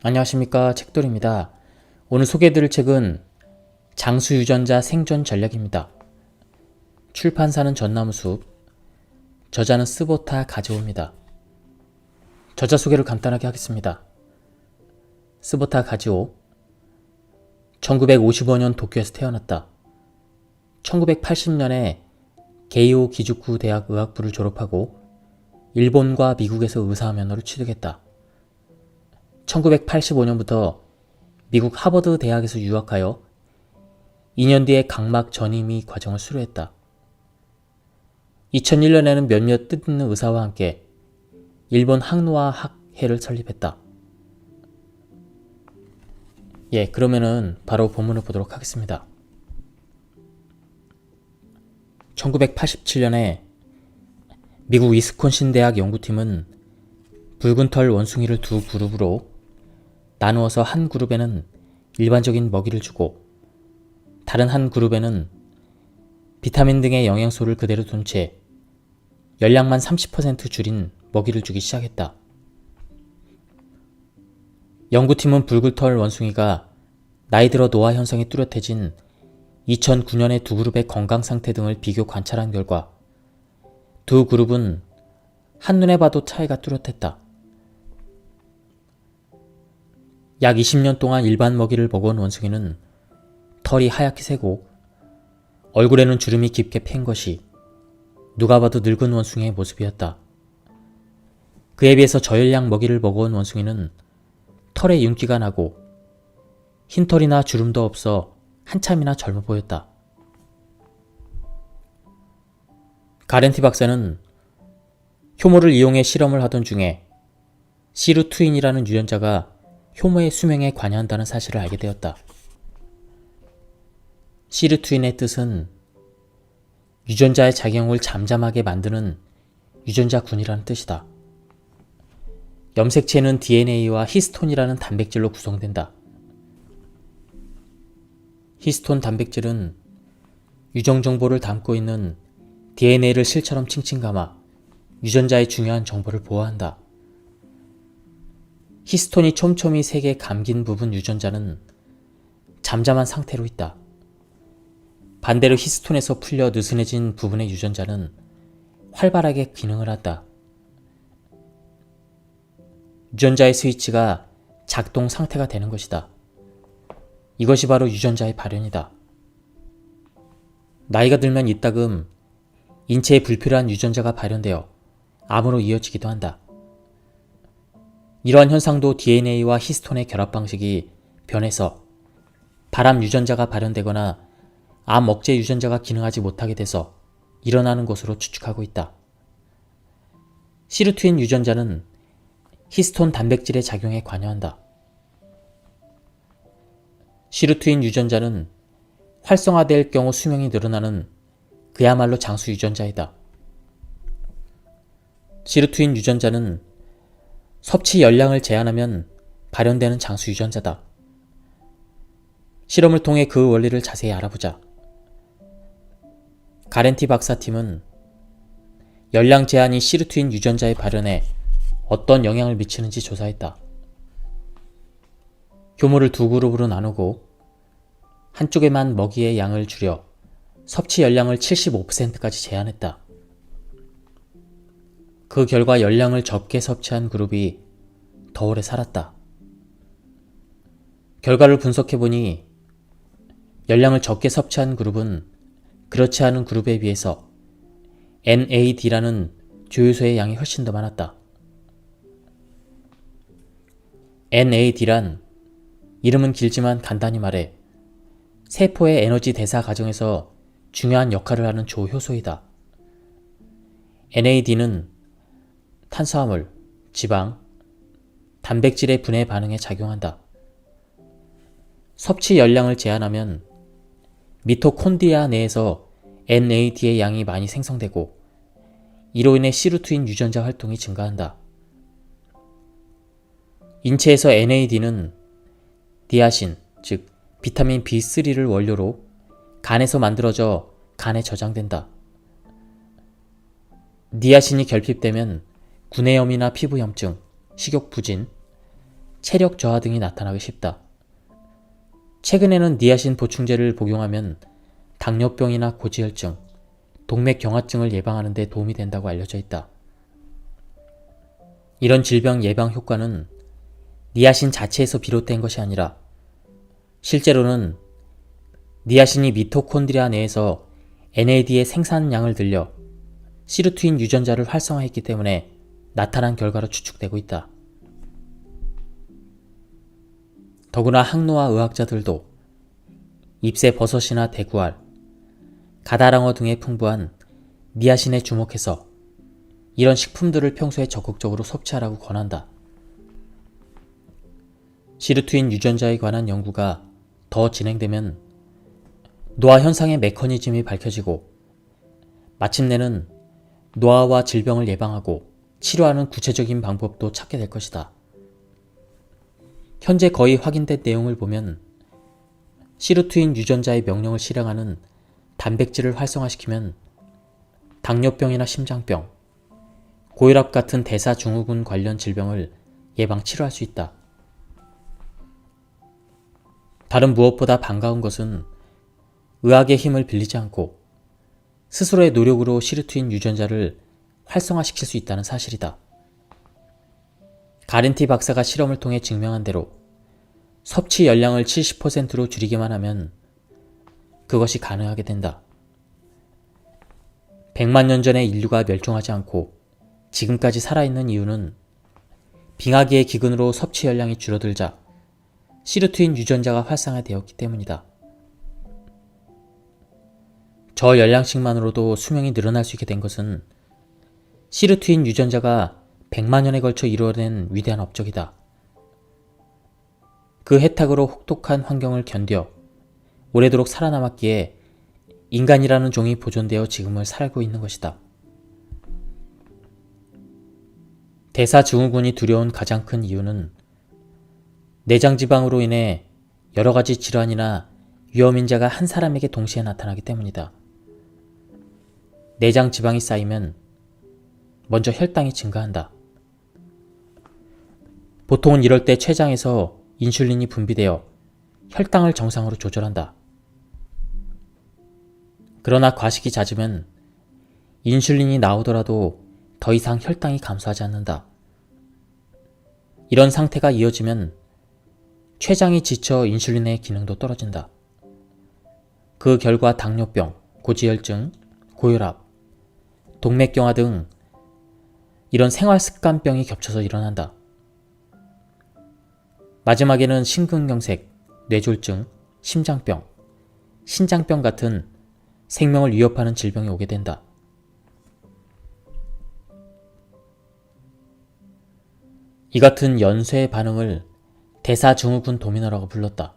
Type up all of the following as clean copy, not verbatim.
안녕하십니까, 책돌입니다. 오늘 소개해드릴 책은 장수유전자 생존 전략입니다. 출판사는 전나무숲, 저자는 스보타 가지오입니다. 저자 소개를 간단하게 하겠습니다. 스보타 가지오, 1955년 도쿄에서 태어났다. 1980년에 게이오 기주쿠 대학 의학부를 졸업하고 일본과 미국에서 의사 면허를 취득했다. 1985년부터 미국 하버드 대학에서 유학하여 2년 뒤에 각막 전이미 과정을 수료했다. 2001년에는 몇몇 뜻있는 의사와 함께 일본 항노화 학회를 설립했다. 그러면은 바로 본문을 보도록 하겠습니다. 1987년에 미국 위스콘신 대학 연구팀은 붉은 털 원숭이를 두 그룹으로 나누어서 한 그룹에는 일반적인 먹이를 주고 다른 한 그룹에는 비타민 등의 영양소를 그대로 둔 채 열량만 30% 줄인 먹이를 주기 시작했다. 연구팀은 붉은 털 원숭이가 나이 들어 노화 현상이 뚜렷해진 2009년의 두 그룹의 건강 상태 등을 비교 관찰한 결과 두 그룹은 한눈에 봐도 차이가 뚜렷했다. 약 20년 동안 일반 먹이를 먹어온 원숭이는 털이 하얗게 새고 얼굴에는 주름이 깊게 팬 것이 누가 봐도 늙은 원숭이의 모습이었다. 그에 비해서 저열량 먹이를 먹어온 원숭이는 털에 윤기가 나고 흰털이나 주름도 없어 한참이나 젊어 보였다. 가렌티 박사는 효모를 이용해 실험을 하던 중에 시루트윈이라는 유전자가 효모의 수명에 관여한다는 사실을 알게 되었다. 시루트윈의 뜻은 유전자의 작용을 잠잠하게 만드는 유전자군이라는 뜻이다. 염색체는 DNA와 히스톤이라는 단백질로 구성된다. 히스톤 단백질은 유전 정보를 담고 있는 DNA를 실처럼 칭칭 감아 유전자의 중요한 정보를 보호한다. 히스톤이 촘촘히 색에 감긴 부분 유전자는 잠잠한 상태로 있다. 반대로 히스톤에서 풀려 느슨해진 부분의 유전자는 활발하게 기능을 한다. 유전자의 스위치가 작동 상태가 되는 것이다. 이것이 바로 유전자의 발현이다. 나이가 들면 이따금 인체에 불필요한 유전자가 발현되어 암으로 이어지기도 한다. 이러한 현상도 DNA와 히스톤의 결합 방식이 변해서 발암 유전자가 발현되거나 암 억제 유전자가 기능하지 못하게 돼서 일어나는 것으로 추측하고 있다. 시루트윈 유전자는 히스톤 단백질의 작용에 관여한다. 시루트윈 유전자는 활성화될 경우 수명이 늘어나는 그야말로 장수 유전자이다. 시루트윈 유전자는 섭취 열량을 제한하면 발현되는 장수 유전자다. 실험을 통해 그 원리를 자세히 알아보자. 가렌티 박사팀은 열량 제한이 시루트윈 유전자의 발현에 어떤 영향을 미치는지 조사했다. 효모를 두 그룹으로 나누고 한쪽에만 먹이의 양을 줄여 섭취 열량을 75%까지 제한했다. 그 결과 열량을 적게 섭취한 그룹이 더 오래 살았다. 결과를 분석해보니 열량을 적게 섭취한 그룹은 그렇지 않은 그룹에 비해서 NAD라는 조효소의 양이 훨씬 더 많았다. NAD란 이름은 길지만 간단히 말해 세포의 에너지 대사 과정에서 중요한 역할을 하는 조효소이다. NAD는 탄수화물, 지방, 단백질의 분해 반응에 작용한다. 섭취 열량을 제한하면 미토콘드리아 내에서 NAD의 양이 많이 생성되고 이로 인해 시루트윈 유전자 활동이 증가한다. 인체에서 NAD는 디아신, 즉 비타민 B3를 원료로 간에서 만들어져 간에 저장된다. 니아신이 결핍되면 구내염이나 피부염증, 식욕부진, 체력 저하 등이 나타나기 쉽다. 최근에는 니아신 보충제를 복용하면 당뇨병이나 고지혈증, 동맥경화증을 예방하는 데 도움이 된다고 알려져 있다. 이런 질병 예방 효과는 니아신 자체에서 비롯된 것이 아니라 실제로는 니아신이 미토콘드리아 내에서 NAD의 생산량을 늘려 시루트인 유전자를 활성화했기 때문에 나타난 결과로 추측되고 있다. 더구나 항노화 의학자들도 잎새 버섯이나 대구알, 가다랑어 등에 풍부한 니아신에 주목해서 이런 식품들을 평소에 적극적으로 섭취하라고 권한다. 시루트인 유전자에 관한 연구가 더 진행되면 노화 현상의 메커니즘이 밝혀지고 마침내는 노화와 질병을 예방하고 치료하는 구체적인 방법도 찾게 될 것이다. 현재 거의 확인된 내용을 보면 시루트인 유전자의 명령을 실행하는 단백질을 활성화시키면 당뇨병이나 심장병, 고혈압 같은 대사증후군 관련 질병을 예방 치료할 수 있다. 다른 무엇보다 반가운 것은 의학의 힘을 빌리지 않고 스스로의 노력으로 시루트인 유전자를 활성화시킬 수 있다는 사실이다. 가렌티 박사가 실험을 통해 증명한 대로 섭취 열량을 70%로 줄이기만 하면 그것이 가능하게 된다. 100만 년 전에 인류가 멸종하지 않고 지금까지 살아있는 이유는 빙하기의 기근으로 섭취 열량이 줄어들자 시루트인 유전자가 활성화되었기 때문이다. 저 열량씩만으로도 수명이 늘어날 수 있게 된 것은 시루트인 유전자가 100만 년에 걸쳐 이루어낸 위대한 업적이다. 그 혜택으로 혹독한 환경을 견뎌 오래도록 살아남았기에 인간이라는 종이 보존되어 지금을 살고 있는 것이다. 대사증후군이 두려운 가장 큰 이유는 내장지방으로 인해 여러 가지 질환이나 위험인자가 한 사람에게 동시에 나타나기 때문이다. 내장지방이 쌓이면 먼저 혈당이 증가한다. 보통은 이럴 때 췌장에서 인슐린이 분비되어 혈당을 정상으로 조절한다. 그러나 과식이 잦으면 인슐린이 나오더라도 더 이상 혈당이 감소하지 않는다. 이런 상태가 이어지면 췌장이 지쳐 인슐린의 기능도 떨어진다. 그 결과 당뇨병, 고지혈증, 고혈압, 동맥경화 등 이런 생활습관병이 겹쳐서 일어난다. 마지막에는 심근경색, 뇌졸중, 심장병, 신장병 같은 생명을 위협하는 질병이 오게 된다. 이 같은 연쇄 반응을 대사증후군 도미노라고 불렀다.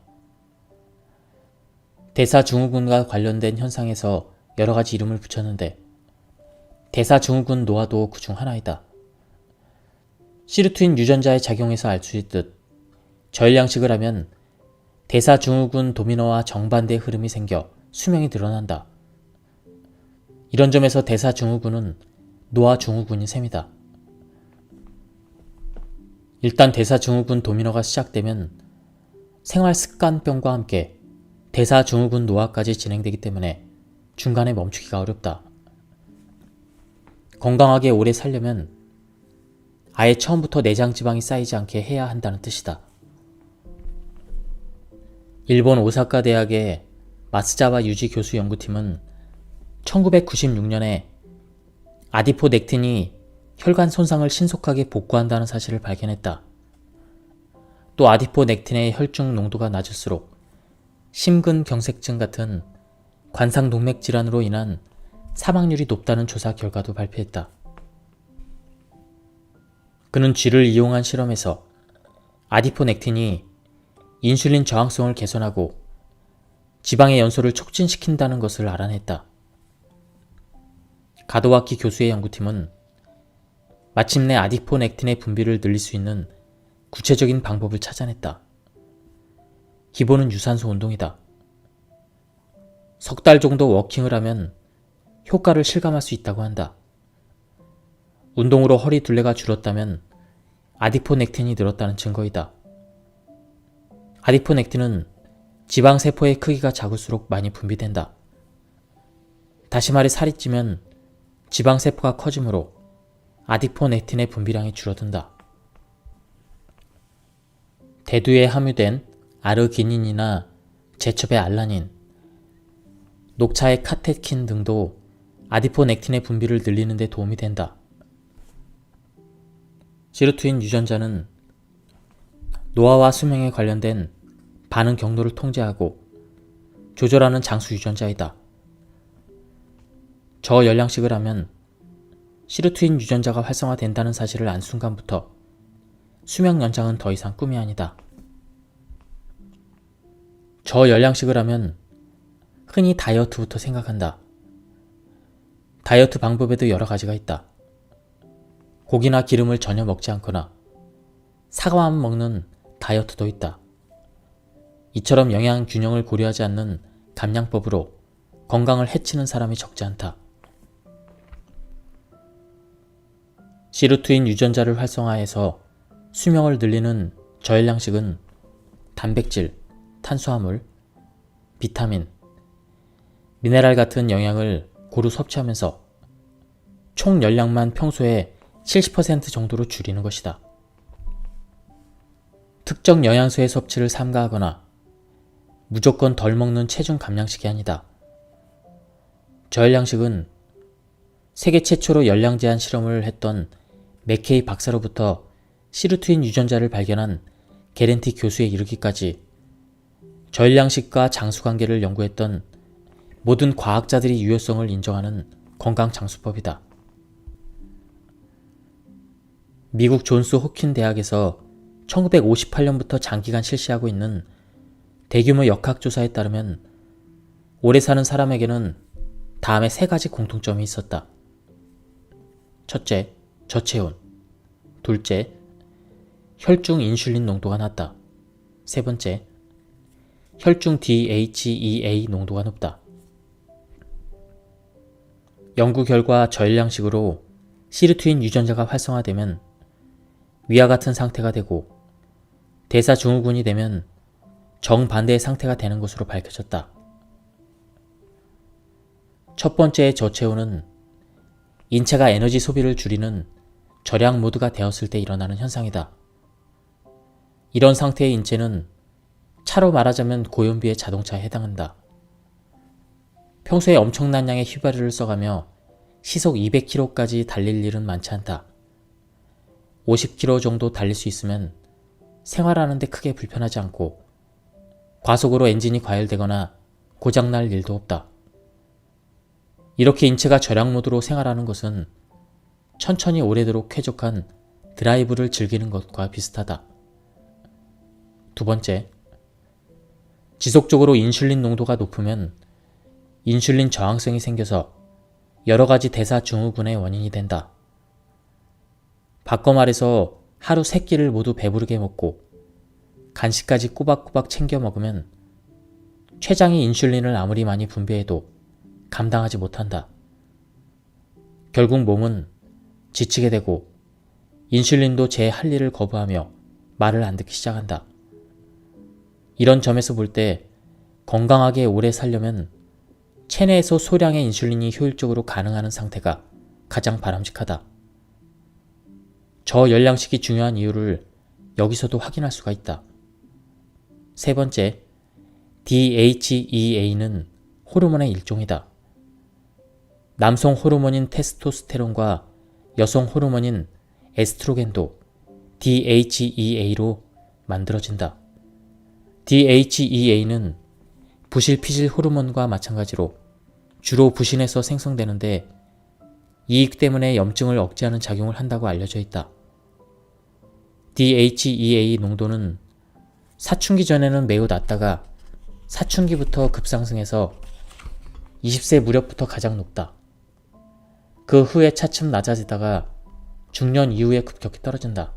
대사증후군과 관련된 현상에서 여러 가지 이름을 붙였는데 대사증후군 노화도 그 중 하나이다. 시루트인 유전자의 작용에서 알 수 있듯 저혈량식을 하면 대사증후군 도미노와 정반대의 흐름이 생겨 수명이 늘어난다. 이런 점에서 대사증후군은 노화증후군인 셈이다. 일단 대사증후군 도미노가 시작되면 생활습관병과 함께 대사증후군 노화까지 진행되기 때문에 중간에 멈추기가 어렵다. 건강하게 오래 살려면 아예 처음부터 내장지방이 쌓이지 않게 해야 한다는 뜻이다. 일본 오사카 대학의 마스자와 유지 교수 연구팀은 1996년에 아디포넥틴이 혈관 손상을 신속하게 복구한다는 사실을 발견했다. 또 아디포넥틴의 혈중 농도가 낮을수록 심근경색증 같은 관상동맥 질환으로 인한 사망률이 높다는 조사 결과도 발표했다. 그는 쥐를 이용한 실험에서 아디포넥틴이 인슐린 저항성을 개선하고 지방의 연소를 촉진시킨다는 것을 알아냈다. 가도와키 교수의 연구팀은 마침내 아디포넥틴의 분비를 늘릴 수 있는 구체적인 방법을 찾아냈다. 기본은 유산소 운동이다. 석 달 정도 워킹을 하면 효과를 실감할 수 있다고 한다. 운동으로 허리 둘레가 줄었다면 아디포넥틴이 늘었다는 증거이다. 아디포넥틴은 지방세포의 크기가 작을수록 많이 분비된다. 다시 말해 살이 찌면 지방세포가 커지므로 아디포넥틴의 분비량이 줄어든다. 대두에 함유된 아르기닌이나 제첩의 알라닌, 녹차의 카테킨 등도 아디포넥틴의 분비를 늘리는 데 도움이 된다. 시르투인 유전자는 노화와 수명에 관련된 반응 경로를 통제하고 조절하는 장수 유전자이다. 저열량식을 하면 시르투인 유전자가 활성화된다는 사실을 안 순간부터 수명 연장은 더 이상 꿈이 아니다. 저열량식을 하면 흔히 다이어트부터 생각한다. 다이어트 방법에도 여러 가지가 있다. 고기나 기름을 전혀 먹지 않거나 사과만 먹는 다이어트도 있다. 이처럼 영양 균형을 고려하지 않는 감량법으로 건강을 해치는 사람이 적지 않다. 시르투인 유전자를 활성화해서 수명을 늘리는 저열량식은 단백질, 탄수화물, 비타민, 미네랄 같은 영양을 고루 섭취하면서 총 열량만 평소의 70% 정도로 줄이는 것이다. 특정 영양소의 섭취를 삼가하거나 무조건 덜 먹는 체중 감량식이 아니다. 저열량식은 세계 최초로 열량 제한 실험을 했던 맥케이 박사로부터 시르투인 유전자를 발견한 게렌티 교수에 이르기까지 저열량식과 장수 관계를 연구했던 모든 과학자들이 유효성을 인정하는 건강 장수법이다. 미국 존스 호킨 대학에서 1958년부터 장기간 실시하고 있는 대규모 역학조사에 따르면 오래 사는 사람에게는 다음에 3가지 공통점이 있었다. 첫째, 저체온. 둘째, 혈중 인슐린 농도가 낮다. 세 번째, 혈중 DHEA 농도가 높다. 연구 결과 저열량식으로 시르투인 유전자가 활성화되면 위와 같은 상태가 되고 대사증후군이 되면 정반대의 상태가 되는 것으로 밝혀졌다. 첫 번째의 저체온은 인체가 에너지 소비를 줄이는 절약 모드가 되었을 때 일어나는 현상이다. 이런 상태의 인체는 차로 말하자면 고연비의 자동차에 해당한다. 평소에 엄청난 양의 휘발유를 써가며 시속 200km까지 달릴 일은 많지 않다. 50km 정도 달릴 수 있으면 생활하는 데 크게 불편하지 않고 과속으로 엔진이 과열되거나 고장날 일도 없다. 이렇게 인체가 절약 모드로 생활하는 것은 천천히 오래도록 쾌적한 드라이브를 즐기는 것과 비슷하다. 두 번째, 지속적으로 인슐린 농도가 높으면 인슐린 저항성이 생겨서 여러 가지 대사증후군의 원인이 된다. 바꿔 말해서 하루 3끼를 모두 배부르게 먹고 간식까지 꼬박꼬박 챙겨 먹으면 췌장이 인슐린을 아무리 많이 분비해도 감당하지 못한다. 결국 몸은 지치게 되고 인슐린도 제 할 일을 거부하며 말을 안 듣기 시작한다. 이런 점에서 볼 때 건강하게 오래 살려면 체내에서 소량의 인슐린이 효율적으로 가능하는 상태가 가장 바람직하다. 저열량식이 중요한 이유를 여기서도 확인할 수가 있다. 세 번째, DHEA는 호르몬의 일종이다. 남성 호르몬인 테스토스테론과 여성 호르몬인 에스트로겐도 DHEA로 만들어진다. DHEA는 부실피질 호르몬과 마찬가지로 주로 부신에서 생성되는데 이익 때문에 염증을 억제하는 작용을 한다고 알려져 있다. DHEA 농도는 사춘기 전에는 매우 낮다가 사춘기부터 급상승해서 20세 무렵부터 가장 높다. 그 후에 차츰 낮아지다가 중년 이후에 급격히 떨어진다.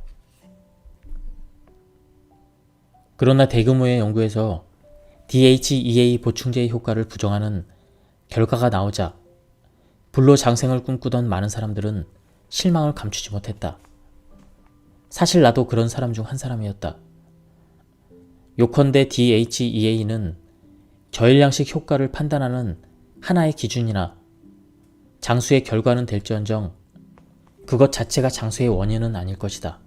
그러나 대규모의 연구에서 DHEA 보충제의 효과를 부정하는 결과가 나오자 불로장생을 꿈꾸던 많은 사람들은 실망을 감추지 못했다. 사실 나도 그런 사람 중 한 사람이었다. 요컨대 DHEA는 저열량식 효과를 판단하는 하나의 기준이나 장수의 결과는 될지언정 그것 자체가 장수의 원인은 아닐 것이다.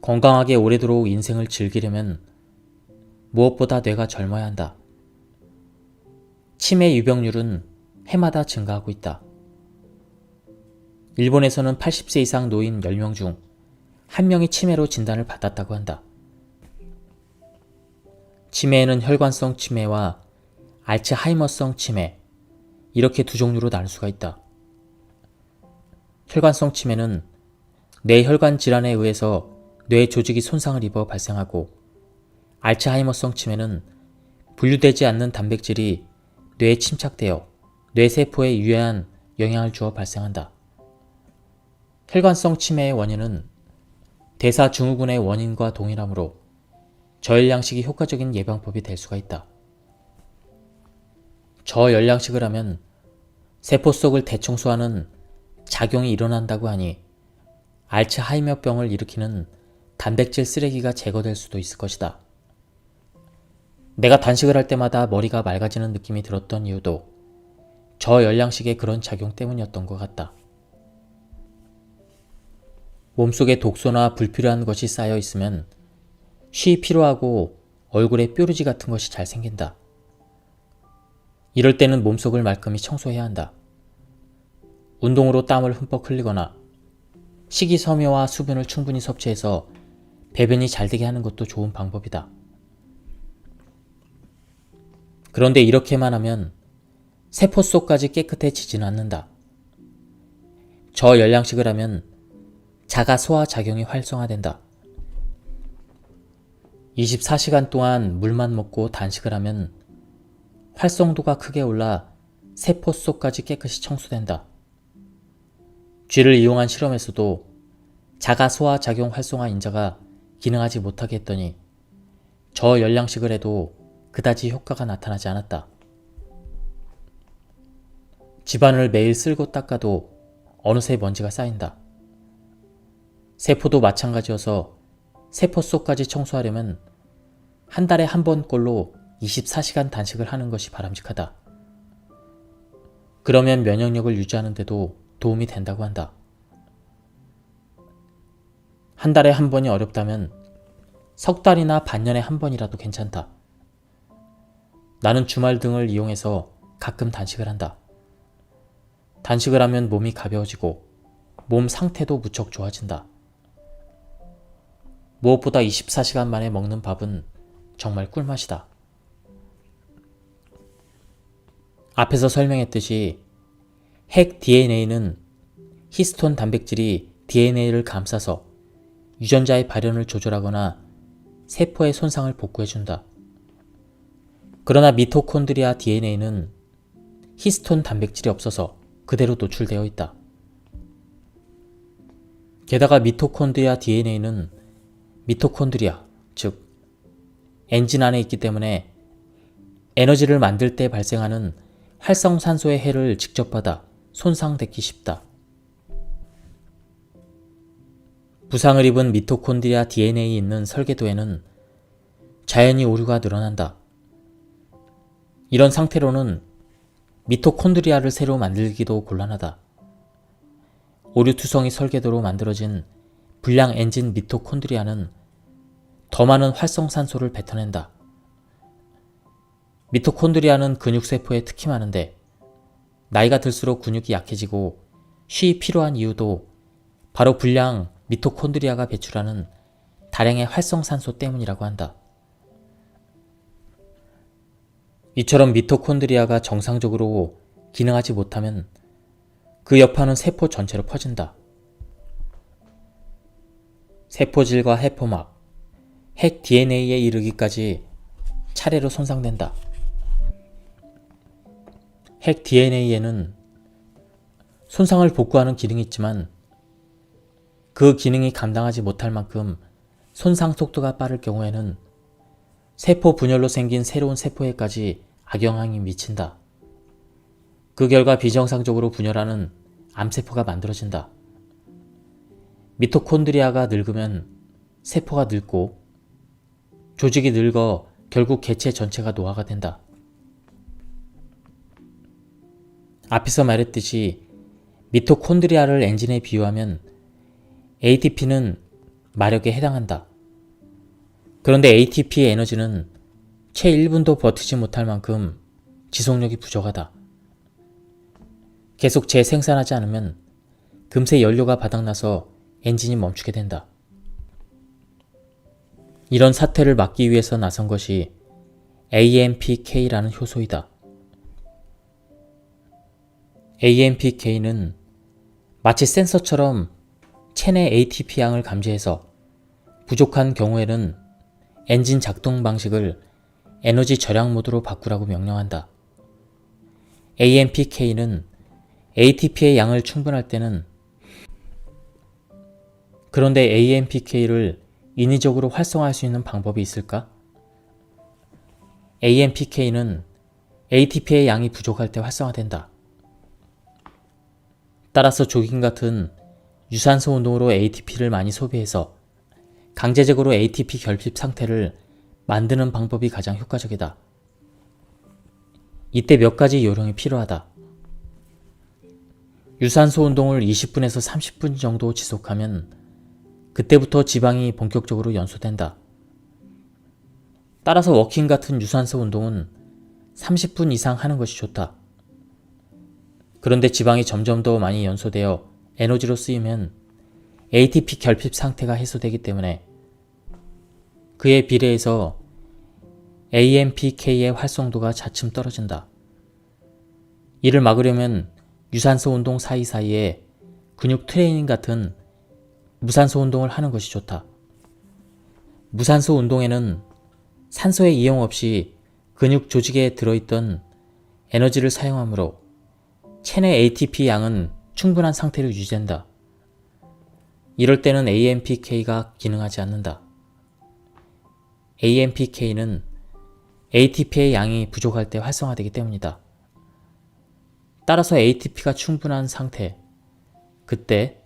건강하게 오래도록 인생을 즐기려면 무엇보다 뇌가 젊어야 한다. 치매 유병률은 해마다 증가하고 있다. 일본에서는 80세 이상 노인 10명 중 1명이 치매로 진단을 받았다고 한다. 치매에는 혈관성 치매와 알츠하이머성 치매, 이렇게 두 종류로 나눌 수가 있다. 혈관성 치매는 뇌혈관 질환에 의해서 뇌 조직이 손상을 입어 발생하고, 알츠하이머성 치매는 분류되지 않는 단백질이 뇌에 침착되어 뇌세포에 유해한 영향을 주어 발생한다. 혈관성 치매의 원인은 대사증후군의 원인과 동일하므로 저열량식이 효과적인 예방법이 될 수가 있다. 저열량식을 하면 세포 속을 대청소하는 작용이 일어난다고 하니 알츠하이머병을 일으키는 단백질 쓰레기가 제거될 수도 있을 것이다. 내가 단식을 할 때마다 머리가 맑아지는 느낌이 들었던 이유도 저열량식의 그런 작용 때문이었던 것 같다. 몸속에 독소나 불필요한 것이 쌓여 있으면 쉬이 피로하고 얼굴에 뾰루지 같은 것이 잘 생긴다. 이럴 때는 몸속을 말끔히 청소해야 한다. 운동으로 땀을 흠뻑 흘리거나 식이섬유와 수분을 충분히 섭취해서 배변이 잘 되게 하는 것도 좋은 방법이다. 그런데 이렇게만 하면 세포 속까지 깨끗해지지는 않는다. 저열량식을 하면 자가 소화 작용이 활성화된다. 24시간 동안 물만 먹고 단식을 하면 활성도가 크게 올라 세포 속까지 깨끗이 청소된다. 쥐를 이용한 실험에서도 자가 소화 작용 활성화 인자가 기능하지 못하게 했더니 저열량식을 해도 그다지 효과가 나타나지 않았다. 집안을 매일 쓸고 닦아도 어느새 먼지가 쌓인다. 세포도 마찬가지여서 세포 속까지 청소하려면 한 달에 한 번꼴로 24시간 단식을 하는 것이 바람직하다. 그러면 면역력을 유지하는 데도 도움이 된다고 한다. 한 달에 한 번이 어렵다면 석 달이나 반년에 한 번이라도 괜찮다. 나는 주말 등을 이용해서 가끔 단식을 한다. 단식을 하면 몸이 가벼워지고 몸 상태도 무척 좋아진다. 무엇보다 24시간 만에 먹는 밥은 정말 꿀맛이다. 앞에서 설명했듯이 핵 DNA는 히스톤 단백질이 DNA를 감싸서 유전자의 발현을 조절하거나 세포의 손상을 복구해준다. 그러나 미토콘드리아 DNA는 히스톤 단백질이 없어서 그대로 노출되어 있다. 게다가 미토콘드리아 DNA는 미토콘드리아, 즉 엔진 안에 있기 때문에 에너지를 만들 때 발생하는 활성산소의 해를 직접 받아 손상되기 쉽다. 부상을 입은 미토콘드리아 DNA에 있는 설계도에는 자연히 오류가 늘어난다. 이런 상태로는 미토콘드리아를 새로 만들기도 곤란하다. 오류투성이 설계도로 만들어진 불량 엔진 미토콘드리아는 더 많은 활성산소를 뱉어낸다. 미토콘드리아는 근육세포에 특히 많은데 나이가 들수록 근육이 약해지고 쉬이 필요한 이유도 바로 불량 미토콘드리아가 배출하는 다량의 활성산소 때문이라고 한다. 이처럼 미토콘드리아가 정상적으로 기능하지 못하면 그 여파는 세포 전체로 퍼진다. 세포질과 해포막, 핵 DNA에 이르기까지 차례로 손상된다. 핵 DNA에는 손상을 복구하는 기능이 있지만 그 기능이 감당하지 못할 만큼 손상 속도가 빠를 경우에는 세포 분열로 생긴 새로운 세포에까지 악영향이 미친다. 그 결과 비정상적으로 분열하는 암세포가 만들어진다. 미토콘드리아가 늙으면 세포가 늙고 조직이 늙어 결국 개체 전체가 노화가 된다. 앞에서 말했듯이 미토콘드리아를 엔진에 비유하면 ATP는 마력에 해당한다. 그런데 ATP의 에너지는 채 1분도 버티지 못할 만큼 지속력이 부족하다. 계속 재생산하지 않으면 금세 연료가 바닥나서 엔진이 멈추게 된다. 이런 사태를 막기 위해서 나선 것이 AMPK라는 효소이다. AMPK는 마치 센서처럼 체내 ATP 양을 감지해서 부족한 경우에는 엔진 작동 방식을 에너지 절약 모드로 바꾸라고 명령한다. AMPK는 ATP의 양을 충분할 때는 그런데 AMPK를 인위적으로 활성화할 수 있는 방법이 있을까? AMPK는 ATP의 양이 부족할 때 활성화된다. 따라서 조깅 같은 유산소 운동으로 ATP를 많이 소비해서 강제적으로 ATP 결핍 상태를 만드는 방법이 가장 효과적이다. 이때 몇 가지 요령이 필요하다. 유산소 운동을 20분에서 30분 정도 지속하면 그때부터 지방이 본격적으로 연소된다. 따라서 워킹 같은 유산소 운동은 30분 이상 하는 것이 좋다. 그런데 지방이 점점 더 많이 연소되어 에너지로 쓰이면 ATP 결핍 상태가 해소되기 때문에 그에 비례해서 AMPK의 활성도가 차츰 떨어진다. 이를 막으려면 유산소 운동 사이사이에 근육 트레이닝 같은 무산소 운동을 하는 것이 좋다. 무산소 운동에는 산소의 이용 없이 근육 조직에 들어있던 에너지를 사용하므로 체내 ATP 양은 충분한 상태로 유지된다. 이럴 때는 AMPK가 기능하지 않는다. AMPK는 ATP의 양이 부족할 때 활성화되기 때문이다. 따라서 ATP가 충분한 상태, 그때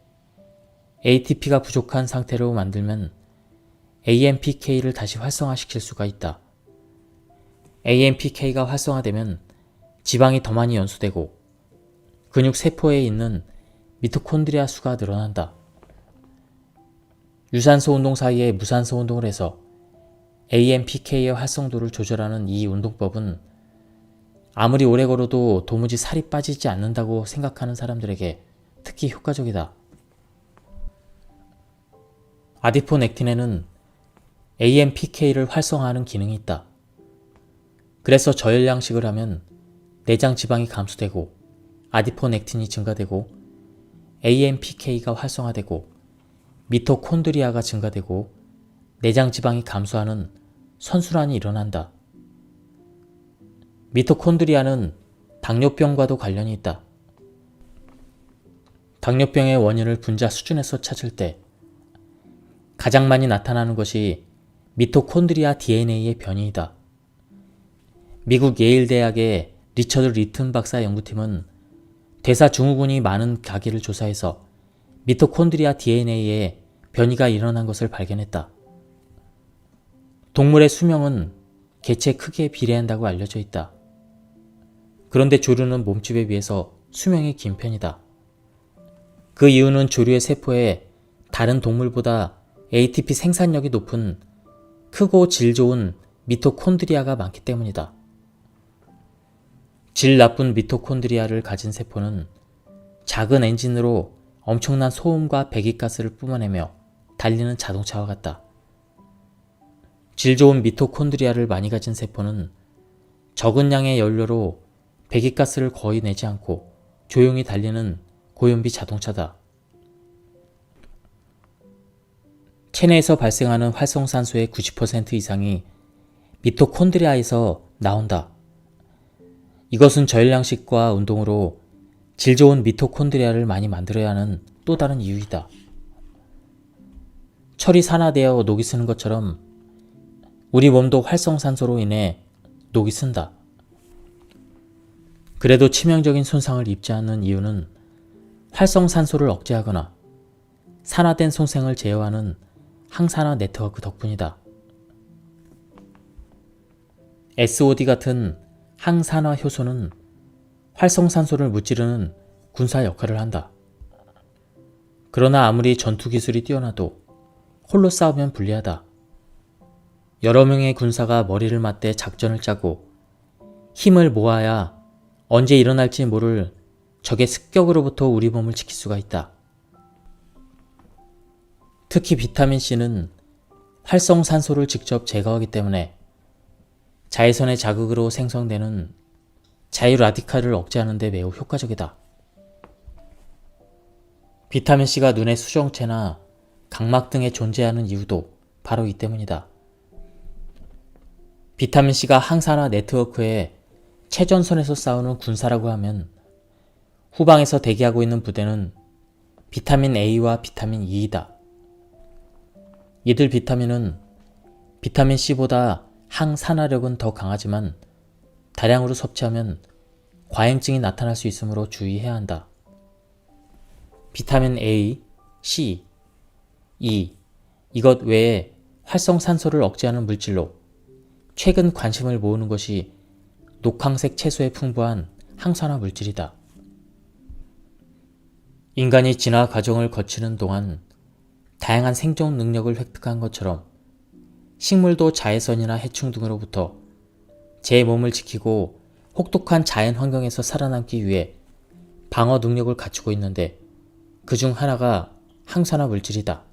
ATP가 부족한 상태로 만들면 AMPK를 다시 활성화시킬 수가 있다. AMPK가 활성화되면 지방이 더 많이 연소되고 근육 세포에 있는 미토콘드리아 수가 늘어난다. 유산소 운동 사이에 무산소 운동을 해서 AMPK의 활성도를 조절하는 이 운동법은 아무리 오래 걸어도 도무지 살이 빠지지 않는다고 생각하는 사람들에게 특히 효과적이다. 아디포넥틴에는 AMPK를 활성화하는 기능이 있다. 그래서 저열량식을 하면 내장 지방이 감소되고 아디포넥틴이 증가되고 AMPK가 활성화되고 미토콘드리아가 증가되고 내장 지방이 감소하는 선순환이 일어난다. 미토콘드리아는 당뇨병과도 관련이 있다. 당뇨병의 원인을 분자 수준에서 찾을 때 가장 많이 나타나는 것이 미토콘드리아 DNA의 변이이다. 미국 예일 대학의 리처드 리튼 박사 연구팀은 대사 증후군이 많은 가게를 조사해서 미토콘드리아 DNA에 변이가 일어난 것을 발견했다. 동물의 수명은 개체 크기에 비례한다고 알려져 있다. 그런데 조류는 몸집에 비해서 수명이 긴 편이다. 그 이유는 조류의 세포에 다른 동물보다 ATP 생산력이 높은 크고 질 좋은 미토콘드리아가 많기 때문이다. 질 나쁜 미토콘드리아를 가진 세포는 작은 엔진으로 엄청난 소음과 배기가스를 뿜어내며 달리는 자동차와 같다. 질 좋은 미토콘드리아를 많이 가진 세포는 적은 양의 연료로 배기가스를 거의 내지 않고 조용히 달리는 고연비 자동차다. 체내에서 발생하는 활성산소의 90% 이상이 미토콘드리아에서 나온다. 이것은 저열량식과 운동으로 질 좋은 미토콘드리아를 많이 만들어야 하는 또 다른 이유이다. 철이 산화되어 녹이 쓰는 것처럼 우리 몸도 활성산소로 인해 녹이 쓴다. 그래도 치명적인 손상을 입지 않는 이유는 활성산소를 억제하거나 산화된 손상을 제어하는 항산화 네트워크 덕분이다. SOD 같은 항산화 효소는 활성산소를 무찌르는 군사 역할을 한다. 그러나 아무리 전투 기술이 뛰어나도 홀로 싸우면 불리하다. 여러 명의 군사가 머리를 맞대 작전을 짜고 힘을 모아야 언제 일어날지 모를 적의 습격으로부터 우리 몸을 지킬 수가 있다. 특히 비타민C는 활성산소를 직접 제거하기 때문에 자외선의 자극으로 생성되는 자유라디칼을 억제하는 데 매우 효과적이다. 비타민C가 눈의 수정체나 각막 등에 존재하는 이유도 바로 이 때문이다. 비타민C가 항산화 네트워크의 최전선에서 싸우는 군사라고 하면 후방에서 대기하고 있는 부대는 비타민 A와 비타민 E이다. 이들 비타민은 비타민 C보다 항산화력은 더 강하지만 다량으로 섭취하면 과잉증이 나타날 수 있으므로 주의해야 한다. 비타민 A, C, E 이것 외에 활성산소를 억제하는 물질로 최근 관심을 모으는 것이 녹황색 채소에 풍부한 항산화 물질이다. 인간이 진화 과정을 거치는 동안 다양한 생존 능력을 획득한 것처럼 식물도 자외선이나 해충 등으로부터 제 몸을 지키고 혹독한 자연 환경에서 살아남기 위해 방어 능력을 갖추고 있는데 그중 하나가 항산화 물질이다.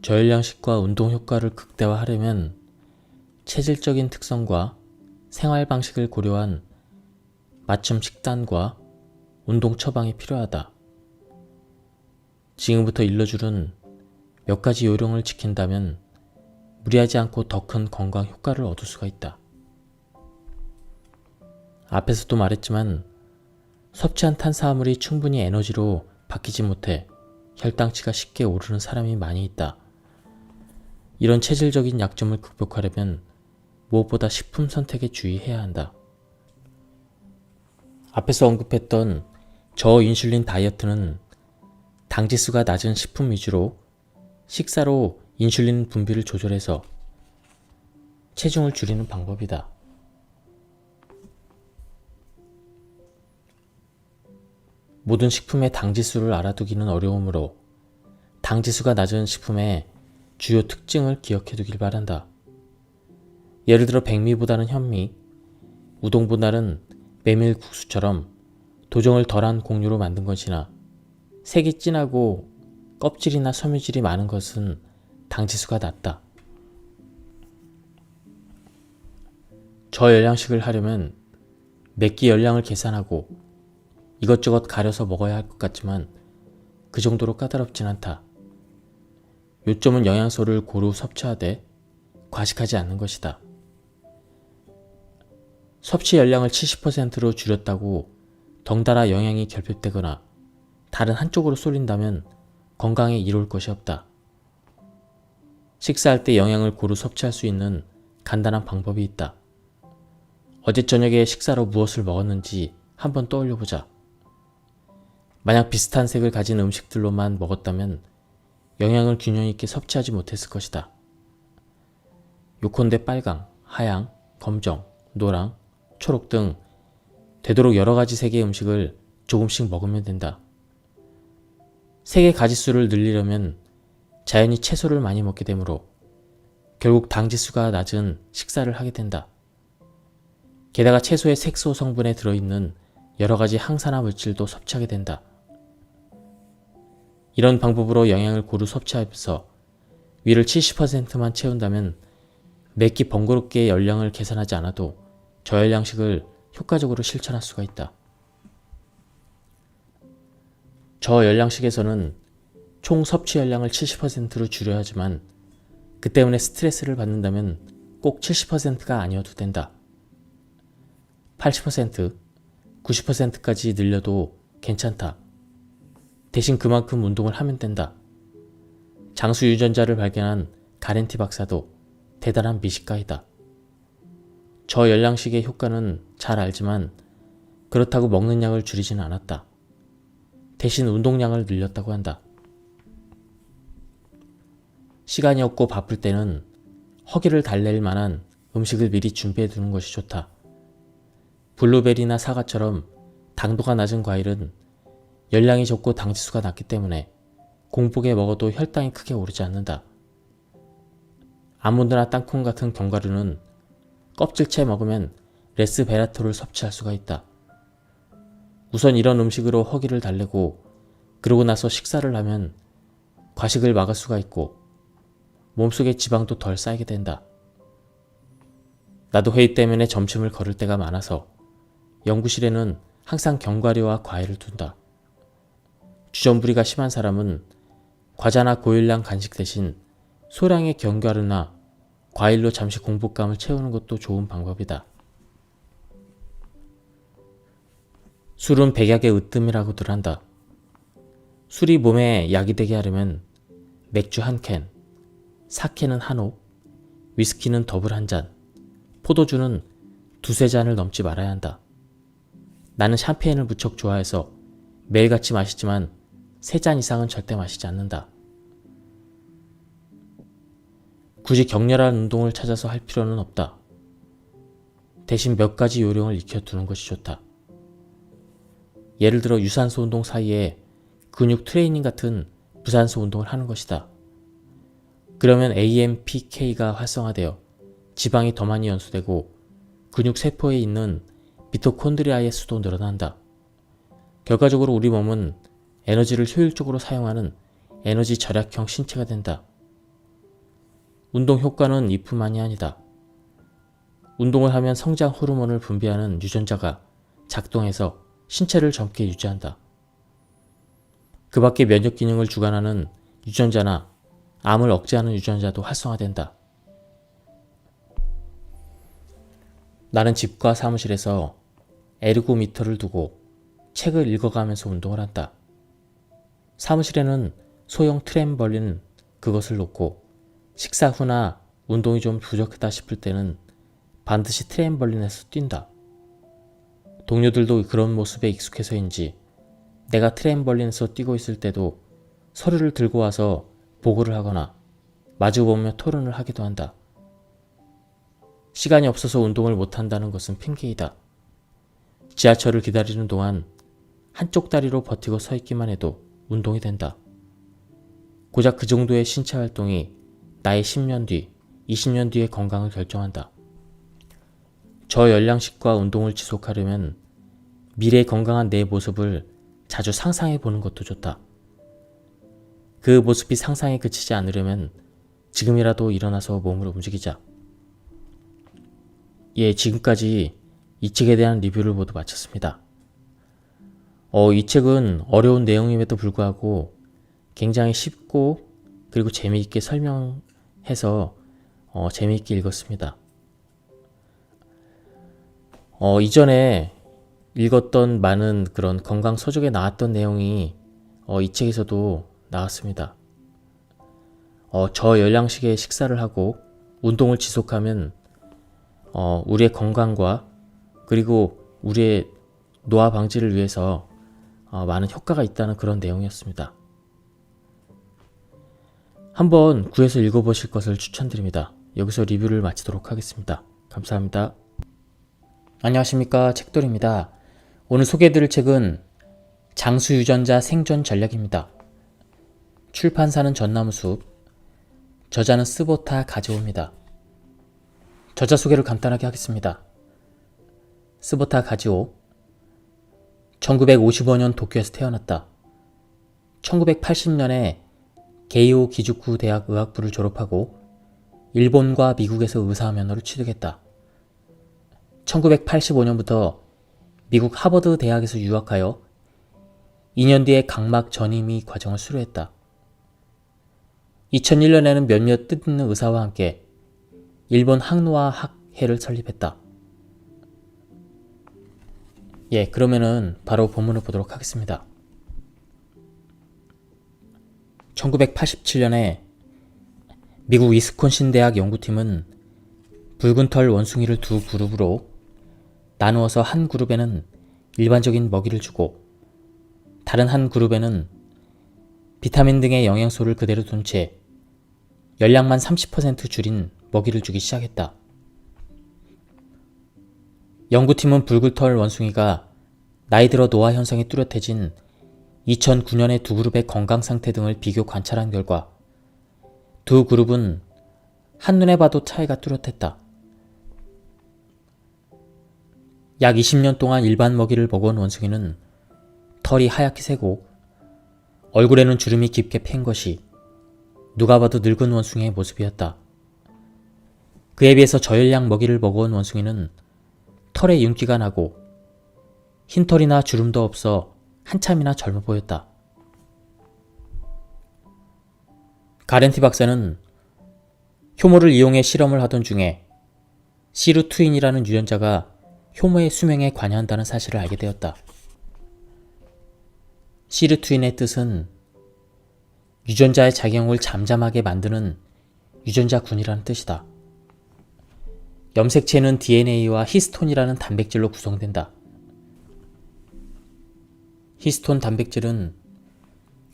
저혈량식과 운동 효과를 극대화하려면 체질적인 특성과 생활 방식을 고려한 맞춤 식단과 운동 처방이 필요하다. 지금부터 일러주는 몇 가지 요령을 지킨다면 무리하지 않고 더 큰 건강 효과를 얻을 수가 있다. 앞에서도 말했지만 섭취한 탄수화물이 충분히 에너지로 바뀌지 못해 혈당치가 쉽게 오르는 사람이 많이 있다. 이런 체질적인 약점을 극복하려면 무엇보다 식품 선택에 주의해야 한다. 앞에서 언급했던 저인슐린 다이어트는 당지수가 낮은 식품 위주로 식사로 인슐린 분비를 조절해서 체중을 줄이는 방법이다. 모든 식품의 당지수를 알아두기는 어려우므로 당지수가 낮은 식품의 주요 특징을 기억해 두길 바란다. 예를 들어 백미보다는 현미, 우동보다는 메밀국수처럼 도정을 덜한 곡류로 만든 것이나 색이 진하고 껍질이나 섬유질이 많은 것은 당지수가 낮다. 저열량식을 하려면 몇 끼 열량을 계산하고 이것저것 가려서 먹어야 할 것 같지만 그 정도로 까다롭진 않다. 요점은 영양소를 고루 섭취하되 과식하지 않는 것이다. 섭취 열량을 70%로 줄였다고 덩달아 영양이 결핍되거나 다른 한쪽으로 쏠린다면 건강에 이로울 것이 없다. 식사할 때 영양을 고루 섭취할 수 있는 간단한 방법이 있다. 어제 저녁에 식사로 무엇을 먹었는지 한번 떠올려보자. 만약 비슷한 색을 가진 음식들로만 먹었다면 영양을 균형 있게 섭취하지 못했을 것이다. 요컨대 빨강, 하양, 검정, 노랑, 초록 등 되도록 여러 가지 색의 음식을 조금씩 먹으면 된다. 색의 가지수를 늘리려면 자연히 채소를 많이 먹게 되므로 결국 당지수가 낮은 식사를 하게 된다. 게다가 채소의 색소 성분에 들어있는 여러 가지 항산화 물질도 섭취하게 된다. 이런 방법으로 영양을 고루 섭취하면서 위를 70%만 채운다면 몇 끼 번거롭게 열량을 계산하지 않아도 저열량식을 효과적으로 실천할 수가 있다. 저열량식에서는 총 섭취 열량을 70%로 줄여야 하지만 그 때문에 스트레스를 받는다면 꼭 70%가 아니어도 된다. 80%, 90%까지 늘려도 괜찮다. 대신 그만큼 운동을 하면 된다. 장수 유전자를 발견한 가렌티 박사도 대단한 미식가이다. 저열량식의 효과는 잘 알지만 그렇다고 먹는 양을 줄이지는 않았다. 대신 운동량을 늘렸다고 한다. 시간이 없고 바쁠 때는 허기를 달랠 만한 음식을 미리 준비해 두는 것이 좋다. 블루베리나 사과처럼 당도가 낮은 과일은 열량이 적고 당지수가 낮기 때문에 공복에 먹어도 혈당이 크게 오르지 않는다. 아몬드나 땅콩 같은 견과류는 껍질째 먹으면 레스베라토를 섭취할 수가 있다. 우선 이런 음식으로 허기를 달래고 그러고 나서 식사를 하면 과식을 막을 수가 있고 몸속에 지방도 덜 쌓이게 된다. 나도 회의 때문에 점심을 거를 때가 많아서 연구실에는 항상 견과류와 과일을 둔다. 주전부리가 심한 사람은 과자나 고열량 간식 대신 소량의 견과류나 과일로 잠시 공복감을 채우는 것도 좋은 방법이다. 술은 백약의 으뜸이라고들 한다. 술이 몸에 약이 되게 하려면 맥주 한 캔, 사케는 한 옥, 위스키는 더블 한 잔, 포도주는 두세 잔을 넘지 말아야 한다. 나는 샴페인을 무척 좋아해서 매일같이 마시지만 3잔 이상은 절대 마시지 않는다. 굳이 격렬한 운동을 찾아서 할 필요는 없다. 대신 몇 가지 요령을 익혀두는 것이 좋다. 예를 들어 유산소 운동 사이에 근육 트레이닝 같은 무산소 운동을 하는 것이다. 그러면 AMPK가 활성화되어 지방이 더 많이 연소되고 근육 세포에 있는 미토콘드리아의 수도 늘어난다. 결과적으로 우리 몸은 에너지를 효율적으로 사용하는 에너지 절약형 신체가 된다. 운동 효과는 이뿐만이 아니다. 운동을 하면 성장 호르몬을 분비하는 유전자가 작동해서 신체를 젊게 유지한다. 그 밖에 면역 기능을 주관하는 유전자나 암을 억제하는 유전자도 활성화된다. 나는 집과 사무실에서 에르고미터를 두고 책을 읽어가면서 운동을 한다. 사무실에는 소형 트램벌린 그것을 놓고 식사 후나 운동이 좀 부족하다 싶을 때는 반드시 트램벌린에서 뛴다. 동료들도 그런 모습에 익숙해서인지 내가 트램벌린에서 뛰고 있을 때도 서류를 들고 와서 보고를 하거나 마주보며 토론을 하기도 한다. 시간이 없어서 운동을 못한다는 것은 핑계이다. 지하철을 기다리는 동안 한쪽 다리로 버티고 서 있기만 해도 운동이 된다. 고작 그 정도의 신체 활동이 나의 10년 뒤, 20년 뒤의 건강을 결정한다. 저열량식과 운동을 지속하려면 미래의 건강한 내 모습을 자주 상상해 보는 것도 좋다. 그 모습이 상상에 그치지 않으려면 지금이라도 일어나서 몸을 움직이자. 지금까지 이 책에 대한 리뷰를 모두 마쳤습니다. 이 책은 어려운 내용임에도 불구하고 굉장히 쉽고 그리고 재미있게 설명해서 재미있게 읽었습니다. 이전에 읽었던 많은 그런 건강 서적에 나왔던 내용이 이 책에서도 나왔습니다. 저열량식의 식사를 하고 운동을 지속하면 우리의 건강과 그리고 우리의 노화 방지를 위해서 많은 효과가 있다는 그런 내용이었습니다. 한번 구해서 읽어보실 것을 추천드립니다. 여기서 리뷰를 마치도록 하겠습니다. 감사합니다. 안녕하십니까, 책돌입니다. 오늘 소개해드릴 책은 장수유전자 생존 전략입니다. 출판사는 전나무숲, 저자는 스보타 가지오입니다. 저자 소개를 간단하게 하겠습니다. 스보타 가지오, 1955년 도쿄에서 태어났다. 1980년에 게이오 기주쿠 대학 의학부를 졸업하고 일본과 미국에서 의사 면허를 취득했다. 1985년부터 미국 하버드 대학에서 유학하여 2년 뒤에 각막 전이미 과정을 수료했다. 2001년에는 몇몇 뜻있는 의사와 함께 일본 항노화 학회를 설립했다. 그러면은 바로 본문을 보도록 하겠습니다. 1987년에 미국 위스콘신 대학 연구팀은 붉은 털 원숭이를 두 그룹으로 나누어서 한 그룹에는 일반적인 먹이를 주고 다른 한 그룹에는 비타민 등의 영양소를 그대로 둔 채 열량만 30% 줄인 먹이를 주기 시작했다. 연구팀은 붉을털 원숭이가 나이 들어 노화 현상이 뚜렷해진 2009년의 두 그룹의 건강 상태 등을 비교 관찰한 결과 두 그룹은 한눈에 봐도 차이가 뚜렷했다. 약 20년 동안 일반 먹이를 먹어온 원숭이는 털이 하얗게 새고 얼굴에는 주름이 깊게 팬 것이 누가 봐도 늙은 원숭이의 모습이었다. 그에 비해서 저열량 먹이를 먹어온 원숭이는 털에 윤기가 나고 흰털이나 주름도 없어 한참이나 젊어 보였다. 가렌티 박사는 효모를 이용해 실험을 하던 중에 시루트윈이라는 유전자가 효모의 수명에 관여한다는 사실을 알게 되었다. 시루트윈의 뜻은 유전자의 작용을 잠잠하게 만드는 유전자군이라는 뜻이다. 염색체는 DNA와 히스톤이라는 단백질로 구성된다. 히스톤 단백질은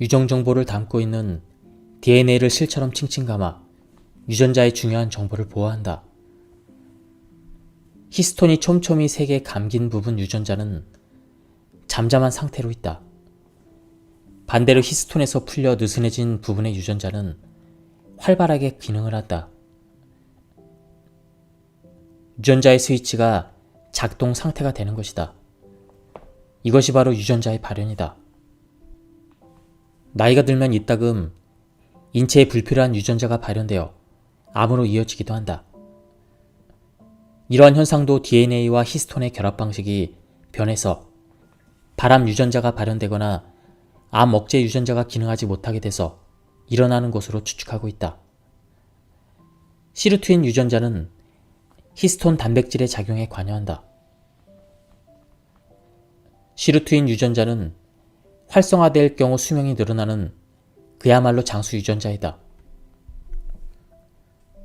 유전 정보를 담고 있는 DNA를 실처럼 칭칭 감아 유전자의 중요한 정보를 보호한다. 히스톤이 촘촘히 색에 감긴 부분 유전자는 잠잠한 상태로 있다. 반대로 히스톤에서 풀려 느슨해진 부분의 유전자는 활발하게 기능을 한다. 유전자의 스위치가 작동 상태가 되는 것이다. 이것이 바로 유전자의 발현이다. 나이가 들면 이따금 인체에 불필요한 유전자가 발현되어 암으로 이어지기도 한다. 이러한 현상도 DNA와 히스톤의 결합 방식이 변해서 발암 유전자가 발현되거나 암 억제 유전자가 기능하지 못하게 돼서 일어나는 것으로 추측하고 있다. 시루트윈 유전자는 히스톤 단백질의 작용에 관여한다. 시루트윈 유전자는 활성화될 경우 수명이 늘어나는 그야말로 장수 유전자이다.